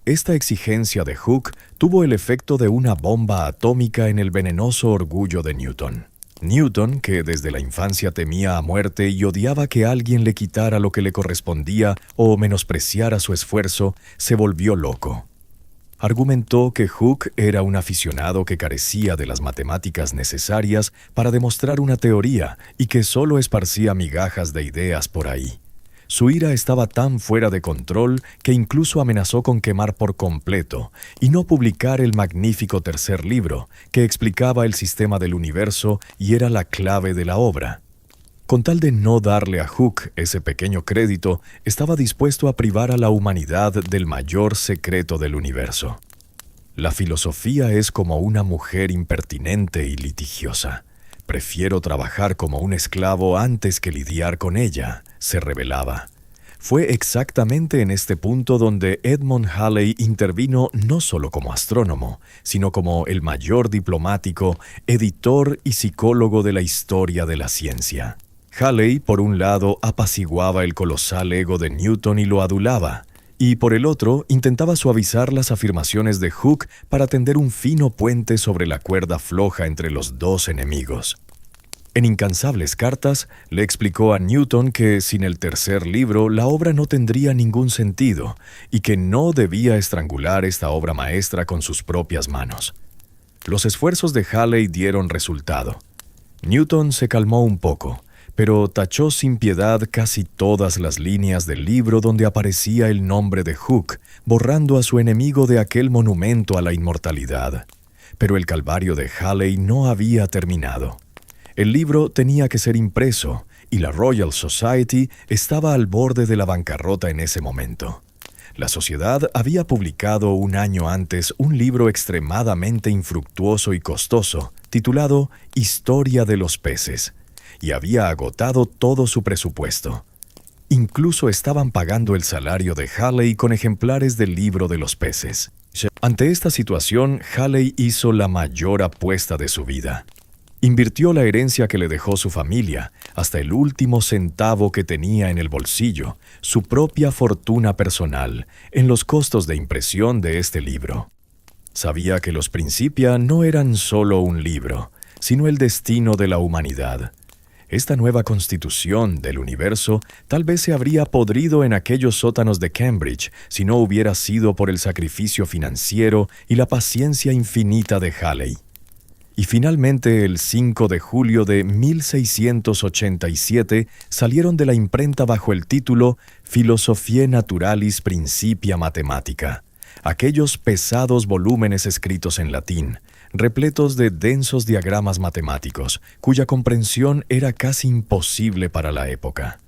Esta exigencia de Hooke tuvo el efecto de una bomba atómica en el venenoso orgullo de Newton. Newton, que desde la infancia temía a muerte y odiaba que alguien le quitara lo que le correspondía o menospreciara su esfuerzo, se volvió loco. Argumentó que Hooke era un aficionado que carecía de las matemáticas necesarias para demostrar una teoría y que solo esparcía migajas de ideas por ahí. Su ira estaba tan fuera de control que incluso amenazó con quemar por completo y no publicar el magnífico tercer libro que explicaba el sistema del universo y era la clave de la obra. Con tal de no darle a Hooke ese pequeño crédito, estaba dispuesto a privar a la humanidad del mayor secreto del universo. La filosofía es como una mujer impertinente y litigiosa. Prefiero trabajar como un esclavo antes que lidiar con ella, se rebelaba. Fue exactamente en este punto donde Edmund Halley intervino no solo como astrónomo, sino como el mayor diplomático, editor y psicólogo de la historia de la ciencia. Halley, por un lado, apaciguaba el colosal ego de Newton y lo adulaba, y por el otro, intentaba suavizar las afirmaciones de Hooke para tender un fino puente sobre la cuerda floja entre los dos enemigos. En incansables cartas, le explicó a Newton que sin el tercer libro la obra no tendría ningún sentido y que no debía estrangular esta obra maestra con sus propias manos. Los esfuerzos de Halley dieron resultado. Newton se calmó un poco, pero tachó sin piedad casi todas las líneas del libro donde aparecía el nombre de Hooke, borrando a su enemigo de aquel monumento a la inmortalidad. Pero el calvario de Halley no había terminado. El libro tenía que ser impreso, y la Royal Society estaba al borde de la bancarrota en ese momento. La sociedad había publicado un año antes un libro extremadamente infructuoso y costoso, titulado Historia de los peces, y había agotado todo su presupuesto. Incluso estaban pagando el salario de Halley con ejemplares del libro de los peces. Ante esta situación, Halley hizo la mayor apuesta de su vida. Invirtió la herencia que le dejó su familia, hasta el último centavo que tenía en el bolsillo, su propia fortuna personal, en los costos de impresión de este libro. Sabía que los Principia no eran solo un libro, sino el destino de la humanidad. Esta nueva constitución del universo tal vez se habría podrido en aquellos sótanos de Cambridge si no hubiera sido por el sacrificio financiero y la paciencia infinita de Halley. Y finalmente, el 5 de julio de 1687, salieron de la imprenta bajo el título Philosophiae Naturalis Principia Mathematica, aquellos pesados volúmenes escritos en latín, repletos de densos diagramas matemáticos, cuya comprensión era casi imposible para la época.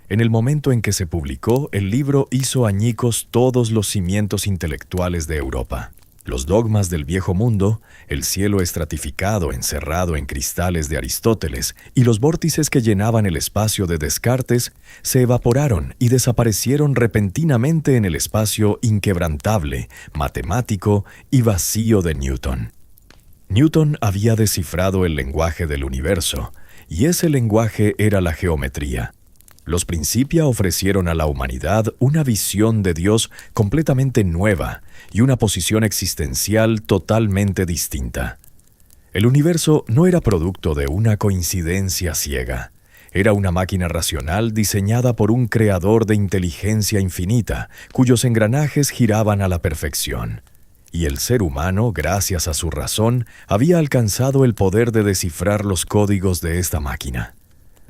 En el momento en que se publicó, el libro hizo añicos todos los cimientos intelectuales de Europa. Los dogmas del viejo mundo, el cielo estratificado encerrado en cristales de Aristóteles y los vórtices que llenaban el espacio de Descartes se evaporaron y desaparecieron repentinamente en el espacio inquebrantable, matemático y vacío de Newton. Newton había descifrado el lenguaje del universo, y ese lenguaje era la geometría. Los Principia ofrecieron a la humanidad una visión de Dios completamente nueva y una posición existencial totalmente distinta. El universo no era producto de una coincidencia ciega. Era una máquina racional diseñada por un creador de inteligencia infinita, cuyos engranajes giraban a la perfección. Y el ser humano, gracias a su razón, había alcanzado el poder de descifrar los códigos de esta máquina.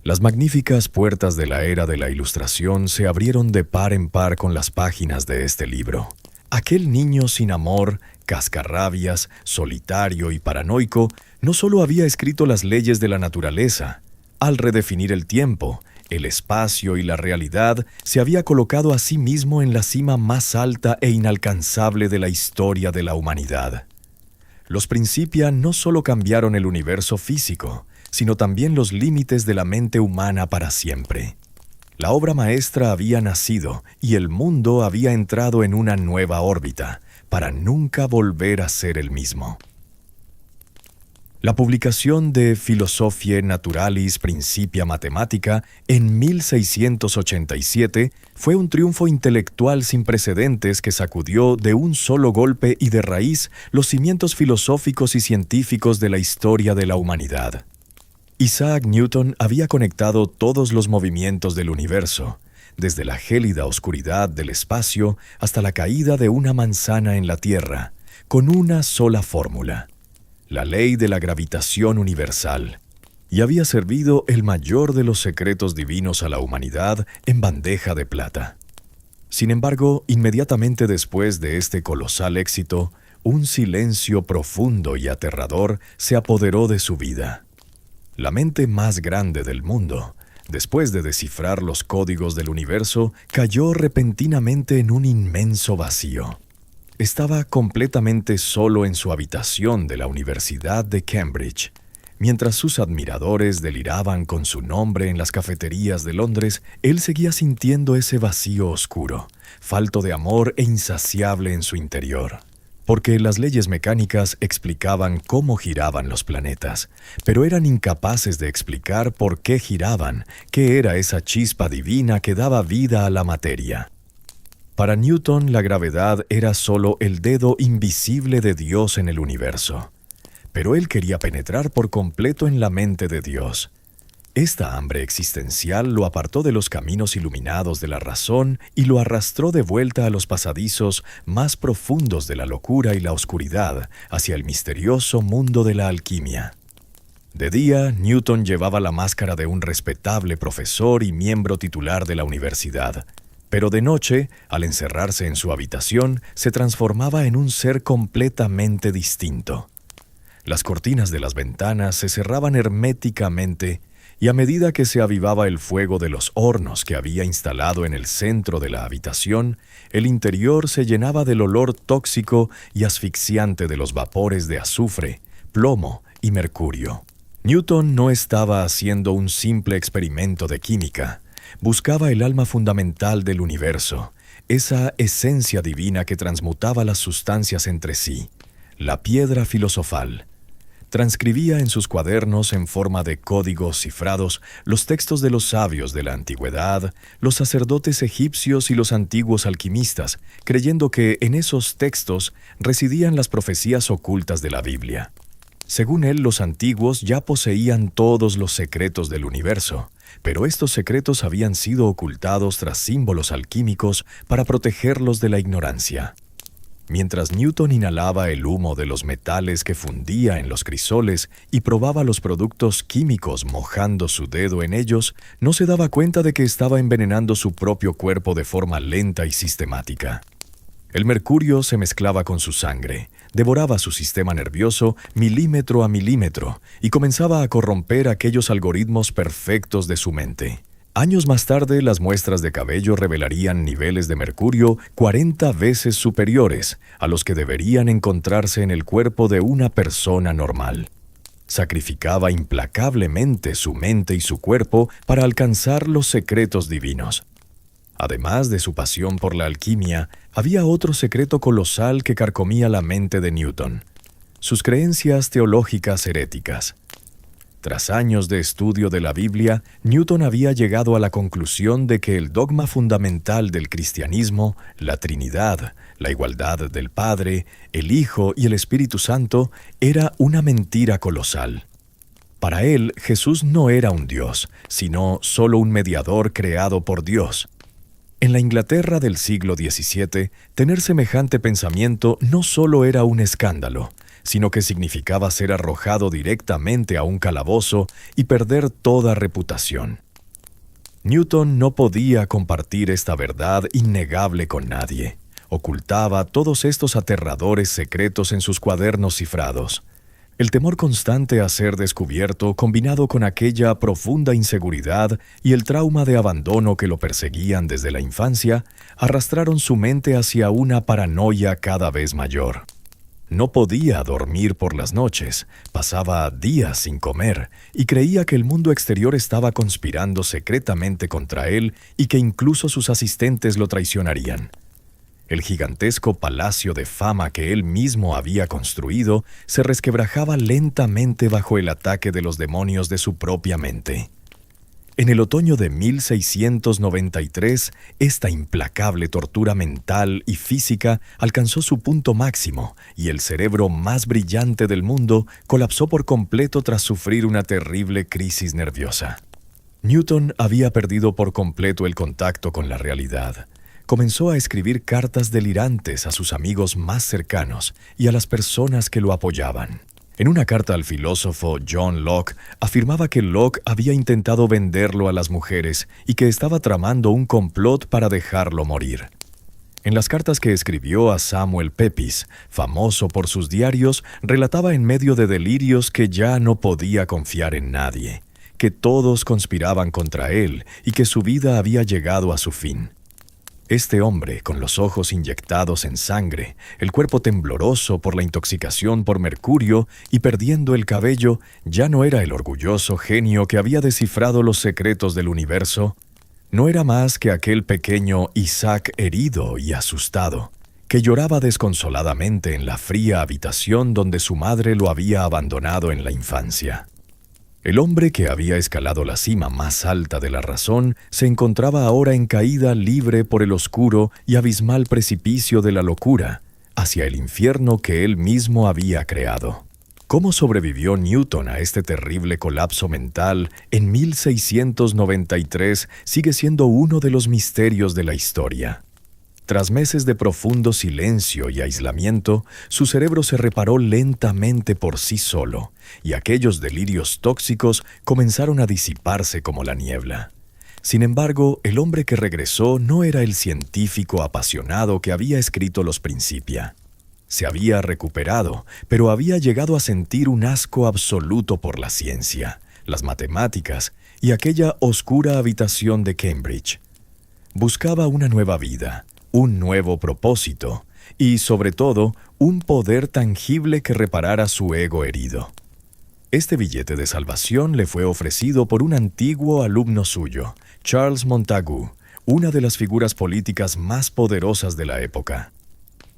Las magníficas puertas de la era de la Ilustración se abrieron de par en par con las páginas de este libro. Aquel niño sin amor, cascarrabias, solitario y paranoico, no solo había escrito las leyes de la naturaleza. Al redefinir el tiempo, el espacio y la realidad, se había colocado a sí mismo en la cima más alta e inalcanzable de la historia de la humanidad. Los Principia no solo cambiaron el universo físico, sino también los límites de la mente humana para siempre. La obra maestra había nacido y el mundo había entrado en una nueva órbita, para nunca volver a ser el mismo. La publicación de Philosophiae Naturalis Principia Mathematica en 1687 fue un triunfo intelectual sin precedentes que sacudió de un solo golpe y de raíz los cimientos filosóficos y científicos de la historia de la humanidad. Isaac Newton había conectado todos los movimientos del universo, desde la gélida oscuridad del espacio hasta la caída de una manzana en la Tierra, con una sola fórmula: la ley de la gravitación universal, y había servido el mayor de los secretos divinos a la humanidad en bandeja de plata. Sin embargo, inmediatamente después de este colosal éxito, un silencio profundo y aterrador se apoderó de su vida. La mente más grande del mundo, después de descifrar los códigos del universo, cayó repentinamente en un inmenso vacío. Estaba completamente solo en su habitación de la Universidad de Cambridge. Mientras sus admiradores deliraban con su nombre en las cafeterías de Londres, él seguía sintiendo ese vacío oscuro, falto de amor e insaciable en su interior. Porque las leyes mecánicas explicaban cómo giraban los planetas, pero eran incapaces de explicar por qué giraban, qué era esa chispa divina que daba vida a la materia. Para Newton, la gravedad era solo el dedo invisible de Dios en el universo. Pero él quería penetrar por completo en la mente de Dios. Esta hambre existencial lo apartó de los caminos iluminados de la razón y lo arrastró de vuelta a los pasadizos más profundos de la locura y la oscuridad, hacia el misterioso mundo de la alquimia. De día, Newton llevaba la máscara de un respetable profesor y miembro titular de la universidad. Pero de noche, al encerrarse en su habitación, se transformaba en un ser completamente distinto. Las cortinas de las ventanas se cerraban herméticamente y a medida que se avivaba el fuego de los hornos que había instalado en el centro de la habitación, el interior se llenaba del olor tóxico y asfixiante de los vapores de azufre, plomo y mercurio. Newton no estaba haciendo un simple experimento de química. Buscaba el alma fundamental del universo, esa esencia divina que transmutaba las sustancias entre sí, la piedra filosofal. Transcribía en sus cuadernos en forma de códigos cifrados los textos de los sabios de la antigüedad, los sacerdotes egipcios y los antiguos alquimistas, creyendo que en esos textos residían las profecías ocultas de la Biblia. Según él, los antiguos ya poseían todos los secretos del universo, pero estos secretos habían sido ocultados tras símbolos alquímicos para protegerlos de la ignorancia. Mientras Newton inhalaba el humo de los metales que fundía en los crisoles y probaba los productos químicos mojando su dedo en ellos, no se daba cuenta de que estaba envenenando su propio cuerpo de forma lenta y sistemática. El mercurio se mezclaba con su sangre, devoraba su sistema nervioso milímetro a milímetro y comenzaba a corromper aquellos algoritmos perfectos de su mente. Años más tarde, las muestras de cabello revelarían niveles de mercurio 40 veces superiores a los que deberían encontrarse en el cuerpo de una persona normal. Sacrificaba implacablemente su mente y su cuerpo para alcanzar los secretos divinos. Además de su pasión por la alquimia, había otro secreto colosal que carcomía la mente de Newton: sus creencias teológicas heréticas. Tras años de estudio de la Biblia, Newton había llegado a la conclusión de que el dogma fundamental del cristianismo, la Trinidad, la igualdad del Padre, el Hijo y el Espíritu Santo, era una mentira colosal. Para él, Jesús no era un Dios, sino solo un mediador creado por Dios. En la Inglaterra del siglo XVII, tener semejante pensamiento no solo era un escándalo, sino que significaba ser arrojado directamente a un calabozo y perder toda reputación. Newton no podía compartir esta verdad innegable con nadie. Ocultaba todos estos aterradores secretos en sus cuadernos cifrados. El temor constante a ser descubierto, combinado con aquella profunda inseguridad y el trauma de abandono que lo perseguían desde la infancia, arrastraron su mente hacia una paranoia cada vez mayor. No podía dormir por las noches, pasaba días sin comer y creía que el mundo exterior estaba conspirando secretamente contra él y que incluso sus asistentes lo traicionarían. El gigantesco palacio de fama que él mismo había construido se resquebrajaba lentamente bajo el ataque de los demonios de su propia mente. En el otoño de 1693, esta implacable tortura mental y física alcanzó su punto máximo y el cerebro más brillante del mundo colapsó por completo tras sufrir una terrible crisis nerviosa. Newton había perdido por completo el contacto con la realidad. Comenzó a escribir cartas delirantes a sus amigos más cercanos y a las personas que lo apoyaban. En una carta al filósofo John Locke, afirmaba que Locke había intentado venderlo a las mujeres y que estaba tramando un complot para dejarlo morir. En las cartas que escribió a Samuel Pepys, famoso por sus diarios, relataba en medio de delirios que ya no podía confiar en nadie, que todos conspiraban contra él y que su vida había llegado a su fin. Este hombre, con los ojos inyectados en sangre, el cuerpo tembloroso por la intoxicación por mercurio y perdiendo el cabello, ya no era el orgulloso genio que había descifrado los secretos del universo. No era más que aquel pequeño Isaac herido y asustado, que lloraba desconsoladamente en la fría habitación donde su madre lo había abandonado en la infancia. El hombre que había escalado la cima más alta de la razón se encontraba ahora en caída libre por el oscuro y abismal precipicio de la locura, hacia el infierno que él mismo había creado. ¿Cómo sobrevivió Newton a este terrible colapso mental en 1693 sigue siendo uno de los misterios de la historia? Tras meses de profundo silencio y aislamiento, su cerebro se reparó lentamente por sí solo, y aquellos delirios tóxicos comenzaron a disiparse como la niebla. Sin embargo, el hombre que regresó no era el científico apasionado que había escrito los Principia. Se había recuperado, pero había llegado a sentir un asco absoluto por la ciencia, las matemáticas y aquella oscura habitación de Cambridge. Buscaba una nueva vida, un nuevo propósito y, sobre todo, un poder tangible que reparara su ego herido. Este billete de salvación le fue ofrecido por un antiguo alumno suyo, Charles Montagu, una de las figuras políticas más poderosas de la época.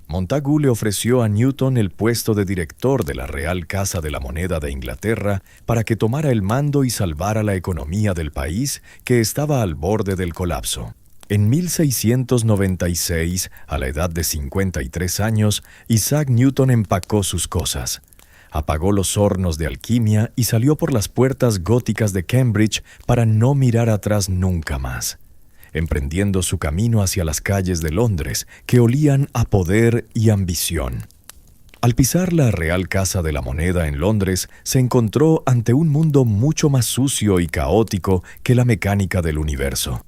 Montagu le ofreció a Newton el puesto de director de la Real Casa de la Moneda de Inglaterra para que tomara el mando y salvara la economía del país que estaba al borde del colapso. En 1696, a la edad de 53 años, Isaac Newton empacó sus cosas, apagó los hornos de alquimia y salió por las puertas góticas de Cambridge para no mirar atrás nunca más, emprendiendo su camino hacia las calles de Londres, que olían a poder y ambición. Al pisar la Real Casa de la Moneda en Londres, se encontró ante un mundo mucho más sucio y caótico que la mecánica del universo.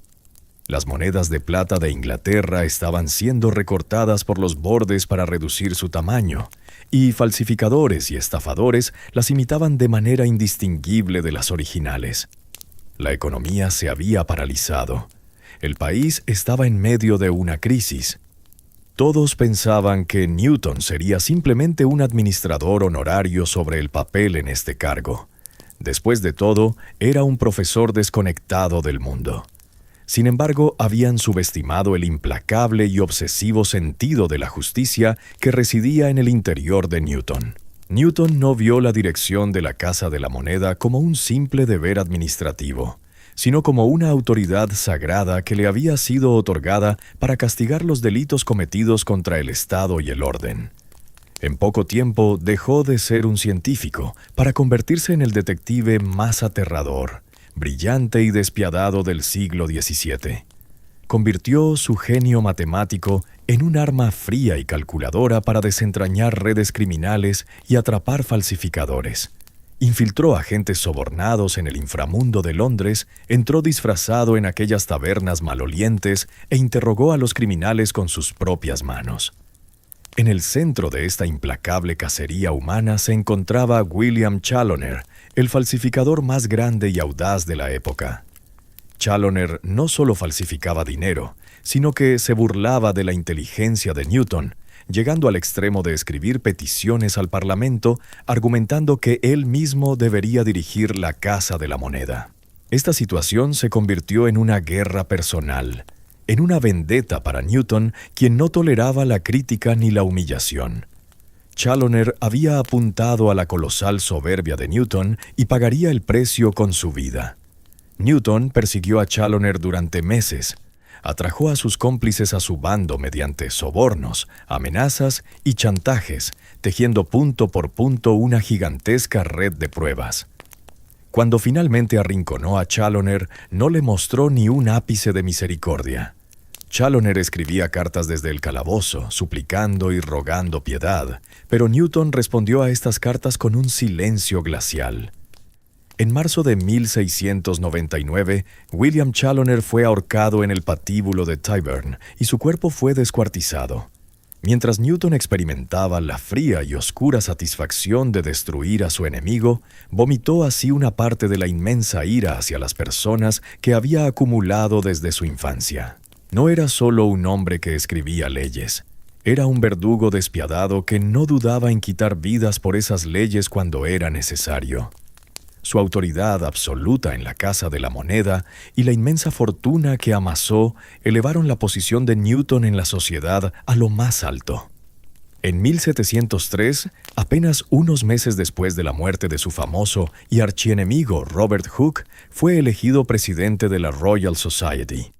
Las monedas de plata de Inglaterra estaban siendo recortadas por los bordes para reducir su tamaño, y falsificadores y estafadores las imitaban de manera indistinguible de las originales. La economía se había paralizado. El país estaba en medio de una crisis. Todos pensaban que Newton sería simplemente un administrador honorario sobre el papel en este cargo. Después de todo, era un profesor desconectado del mundo. Sin embargo, habían subestimado el implacable y obsesivo sentido de la justicia que residía en el interior de Newton. Newton no vio la dirección de la Casa de la Moneda como un simple deber administrativo, sino como una autoridad sagrada que le había sido otorgada para castigar los delitos cometidos contra el Estado y el orden. En poco tiempo dejó de ser un científico para convertirse en el detective más aterrador, brillante y despiadado del siglo XVII. Convirtió su genio matemático en un arma fría y calculadora para desentrañar redes criminales y atrapar falsificadores. Infiltró agentes sobornados en el inframundo de Londres, entró disfrazado en aquellas tabernas malolientes e interrogó a los criminales con sus propias manos. En el centro de esta implacable cacería humana se encontraba William Chaloner, el falsificador más grande y audaz de la época. Chaloner no solo falsificaba dinero, sino que se burlaba de la inteligencia de Newton, llegando al extremo de escribir peticiones al Parlamento argumentando que él mismo debería dirigir la Casa de la Moneda. Esta situación se convirtió en una guerra personal, en una vendetta para Newton, quien no toleraba la crítica ni la humillación. Chaloner había apuntado a la colosal soberbia de Newton y pagaría el precio con su vida. Newton persiguió a Chaloner durante meses, atrajo a sus cómplices a su bando mediante sobornos, amenazas y chantajes, tejiendo punto por punto una gigantesca red de pruebas. Cuando finalmente arrinconó a Chaloner, no le mostró ni un ápice de misericordia. Chaloner escribía cartas desde el calabozo, suplicando y rogando piedad, pero Newton respondió a estas cartas con un silencio glacial. En marzo de 1699, William Chaloner fue ahorcado en el patíbulo de Tyburn y su cuerpo fue descuartizado. Mientras Newton experimentaba la fría y oscura satisfacción de destruir a su enemigo, vomitó así una parte de la inmensa ira hacia las personas que había acumulado desde su infancia. No era solo un hombre que escribía leyes. Era un verdugo despiadado que no dudaba en quitar vidas por esas leyes cuando era necesario. Su autoridad absoluta en la Casa de la Moneda y la inmensa fortuna que amasó elevaron la posición de Newton en la sociedad a lo más alto. En 1703, apenas unos meses después de la muerte de su famoso y archienemigo Robert Hooke, fue elegido presidente de la Royal Society.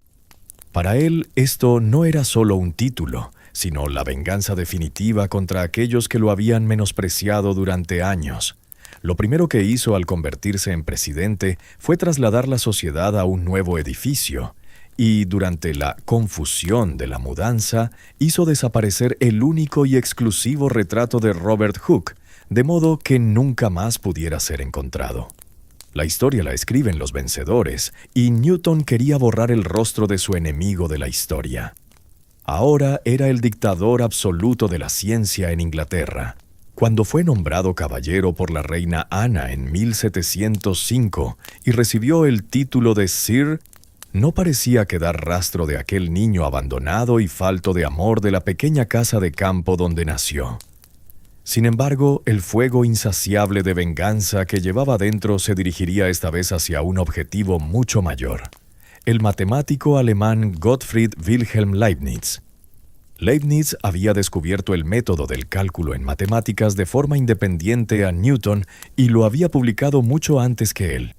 Para él, esto no era solo un título, sino la venganza definitiva contra aquellos que lo habían menospreciado durante años. Lo primero que hizo al convertirse en presidente fue trasladar la sociedad a un nuevo edificio, y durante la confusión de la mudanza hizo desaparecer el único y exclusivo retrato de Robert Hooke, de modo que nunca más pudiera ser encontrado. La historia la escriben los vencedores, y Newton quería borrar el rostro de su enemigo de la historia. Ahora era el dictador absoluto de la ciencia en Inglaterra. Cuando fue nombrado caballero por la reina Ana en 1705 y recibió el título de Sir, no parecía quedar rastro de aquel niño abandonado y falto de amor de la pequeña casa de campo donde nació. Sin embargo, el fuego insaciable de venganza que llevaba dentro se dirigiría esta vez hacia un objetivo mucho mayor: el matemático alemán Gottfried Wilhelm Leibniz. Leibniz había descubierto el método del cálculo en matemáticas de forma independiente a Newton y lo había publicado mucho antes que él.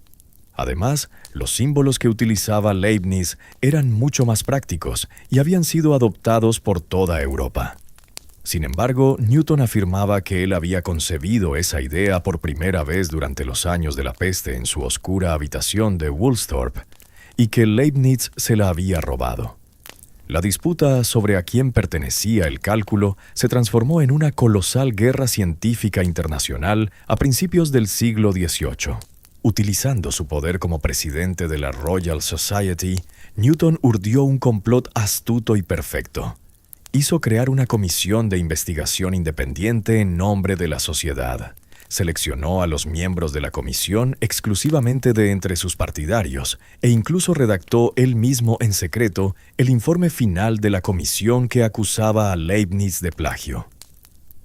Además, los símbolos que utilizaba Leibniz eran mucho más prácticos y habían sido adoptados por toda Europa. Sin embargo, Newton afirmaba que él había concebido esa idea por primera vez durante los años de la peste en su oscura habitación de Woolsthorpe y que Leibniz se la había robado. La disputa sobre a quién pertenecía el cálculo se transformó en una colosal guerra científica internacional a principios del siglo XVIII. Utilizando su poder como presidente de la Royal Society, Newton urdió un complot astuto y perfecto. Hizo crear una comisión de investigación independiente en nombre de la sociedad. Seleccionó a los miembros de la comisión exclusivamente de entre sus partidarios e incluso redactó él mismo en secreto el informe final de la comisión que acusaba a Leibniz de plagio.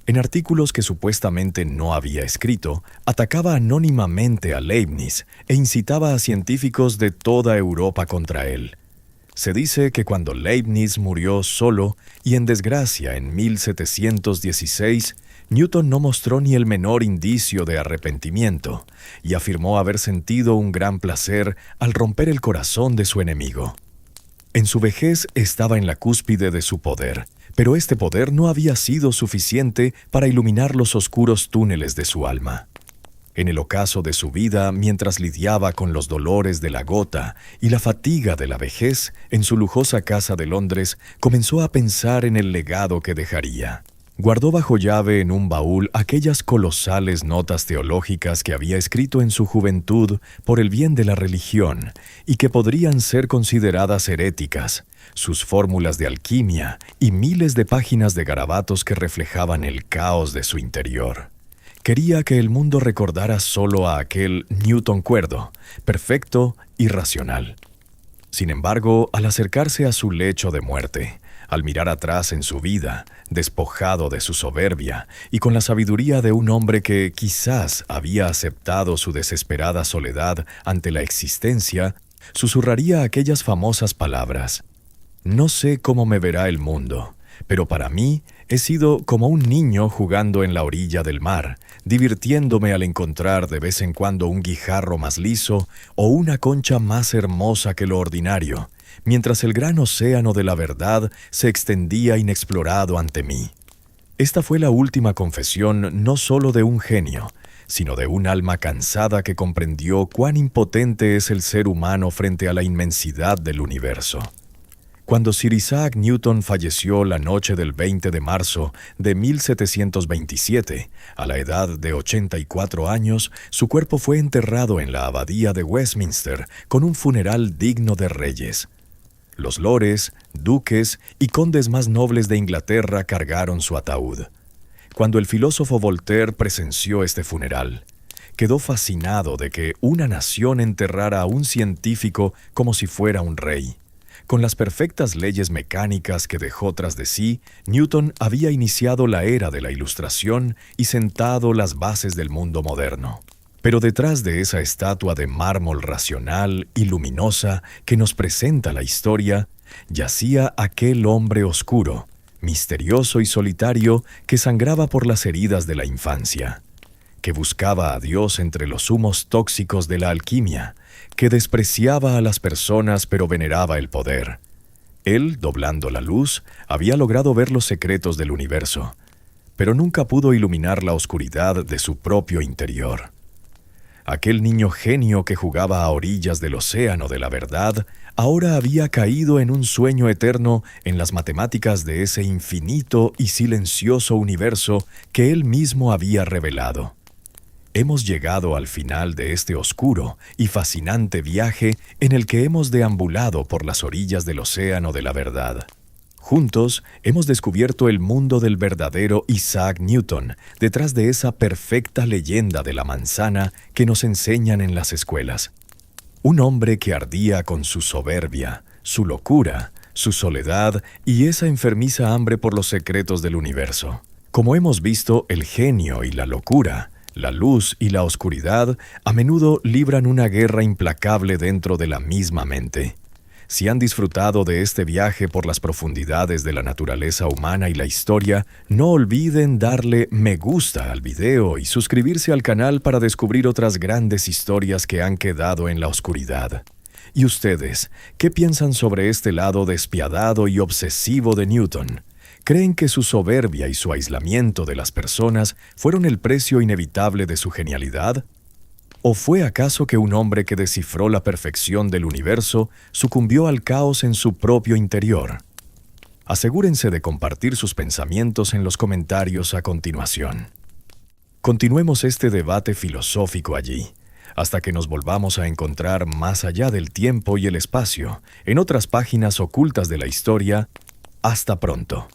En artículos que supuestamente no había escrito, atacaba anónimamente a Leibniz e incitaba a científicos de toda Europa contra él. Se dice que cuando Leibniz murió solo y en desgracia en 1716, Newton no mostró ni el menor indicio de arrepentimiento y afirmó haber sentido un gran placer al romper el corazón de su enemigo. En su vejez estaba en la cúspide de su poder, pero este poder no había sido suficiente para iluminar los oscuros túneles de su alma. En el ocaso de su vida, mientras lidiaba con los dolores de la gota y la fatiga de la vejez, en su lujosa casa de Londres, comenzó a pensar en el legado que dejaría. Guardó bajo llave en un baúl aquellas colosales notas teológicas que había escrito en su juventud por el bien de la religión y que podrían ser consideradas heréticas, sus fórmulas de alquimia y miles de páginas de garabatos que reflejaban el caos de su interior. Quería que el mundo recordara solo a aquel Newton cuerdo, perfecto y racional. Sin embargo, al acercarse a su lecho de muerte, al mirar atrás en su vida, despojado de su soberbia y con la sabiduría de un hombre que quizás había aceptado su desesperada soledad ante la existencia, susurraría aquellas famosas palabras: «No sé cómo me verá el mundo, pero para mí he sido como un niño jugando en la orilla del mar, divirtiéndome al encontrar de vez en cuando un guijarro más liso o una concha más hermosa que lo ordinario, mientras el gran océano de la verdad se extendía inexplorado ante mí». Esta fue la última confesión no solo de un genio, sino de un alma cansada que comprendió cuán impotente es el ser humano frente a la inmensidad del universo. Cuando Sir Isaac Newton falleció la noche del 20 de marzo de 1727, a la edad de 84 años, su cuerpo fue enterrado en la abadía de Westminster con un funeral digno de reyes. Los lores, duques y condes más nobles de Inglaterra cargaron su ataúd. Cuando el filósofo Voltaire presenció este funeral, quedó fascinado de que una nación enterrara a un científico como si fuera un rey. Con las perfectas leyes mecánicas que dejó tras de sí, Newton había iniciado la era de la Ilustración y sentado las bases del mundo moderno. Pero detrás de esa estatua de mármol racional y luminosa que nos presenta la historia, yacía aquel hombre oscuro, misterioso y solitario que sangraba por las heridas de la infancia, que buscaba a Dios entre los humos tóxicos de la alquimia, que despreciaba a las personas pero veneraba el poder. Él, doblando la luz, había logrado ver los secretos del universo, pero nunca pudo iluminar la oscuridad de su propio interior. Aquel niño genio que jugaba a orillas del océano de la verdad, ahora había caído en un sueño eterno en las matemáticas de ese infinito y silencioso universo que él mismo había revelado. Hemos llegado al final de este oscuro y fascinante viaje en el que hemos deambulado por las orillas del océano de la verdad. Juntos hemos descubierto el mundo del verdadero Isaac Newton, detrás de esa perfecta leyenda de la manzana que nos enseñan en las escuelas. Un hombre que ardía con su soberbia, su locura, su soledad y esa enfermiza hambre por los secretos del universo. Como hemos visto, el genio y la locura, la luz y la oscuridad, a menudo libran una guerra implacable dentro de la misma mente. Si han disfrutado de este viaje por las profundidades de la naturaleza humana y la historia, no olviden darle me gusta al video y suscribirse al canal para descubrir otras grandes historias que han quedado en la oscuridad. ¿Y ustedes, qué piensan sobre este lado despiadado y obsesivo de Newton? ¿Creen que su soberbia y su aislamiento de las personas fueron el precio inevitable de su genialidad? ¿O fue acaso que un hombre que descifró la perfección del universo sucumbió al caos en su propio interior? Asegúrense de compartir sus pensamientos en los comentarios a continuación. Continuemos este debate filosófico allí, hasta que nos volvamos a encontrar más allá del tiempo y el espacio, en otras páginas ocultas de la historia. Hasta pronto.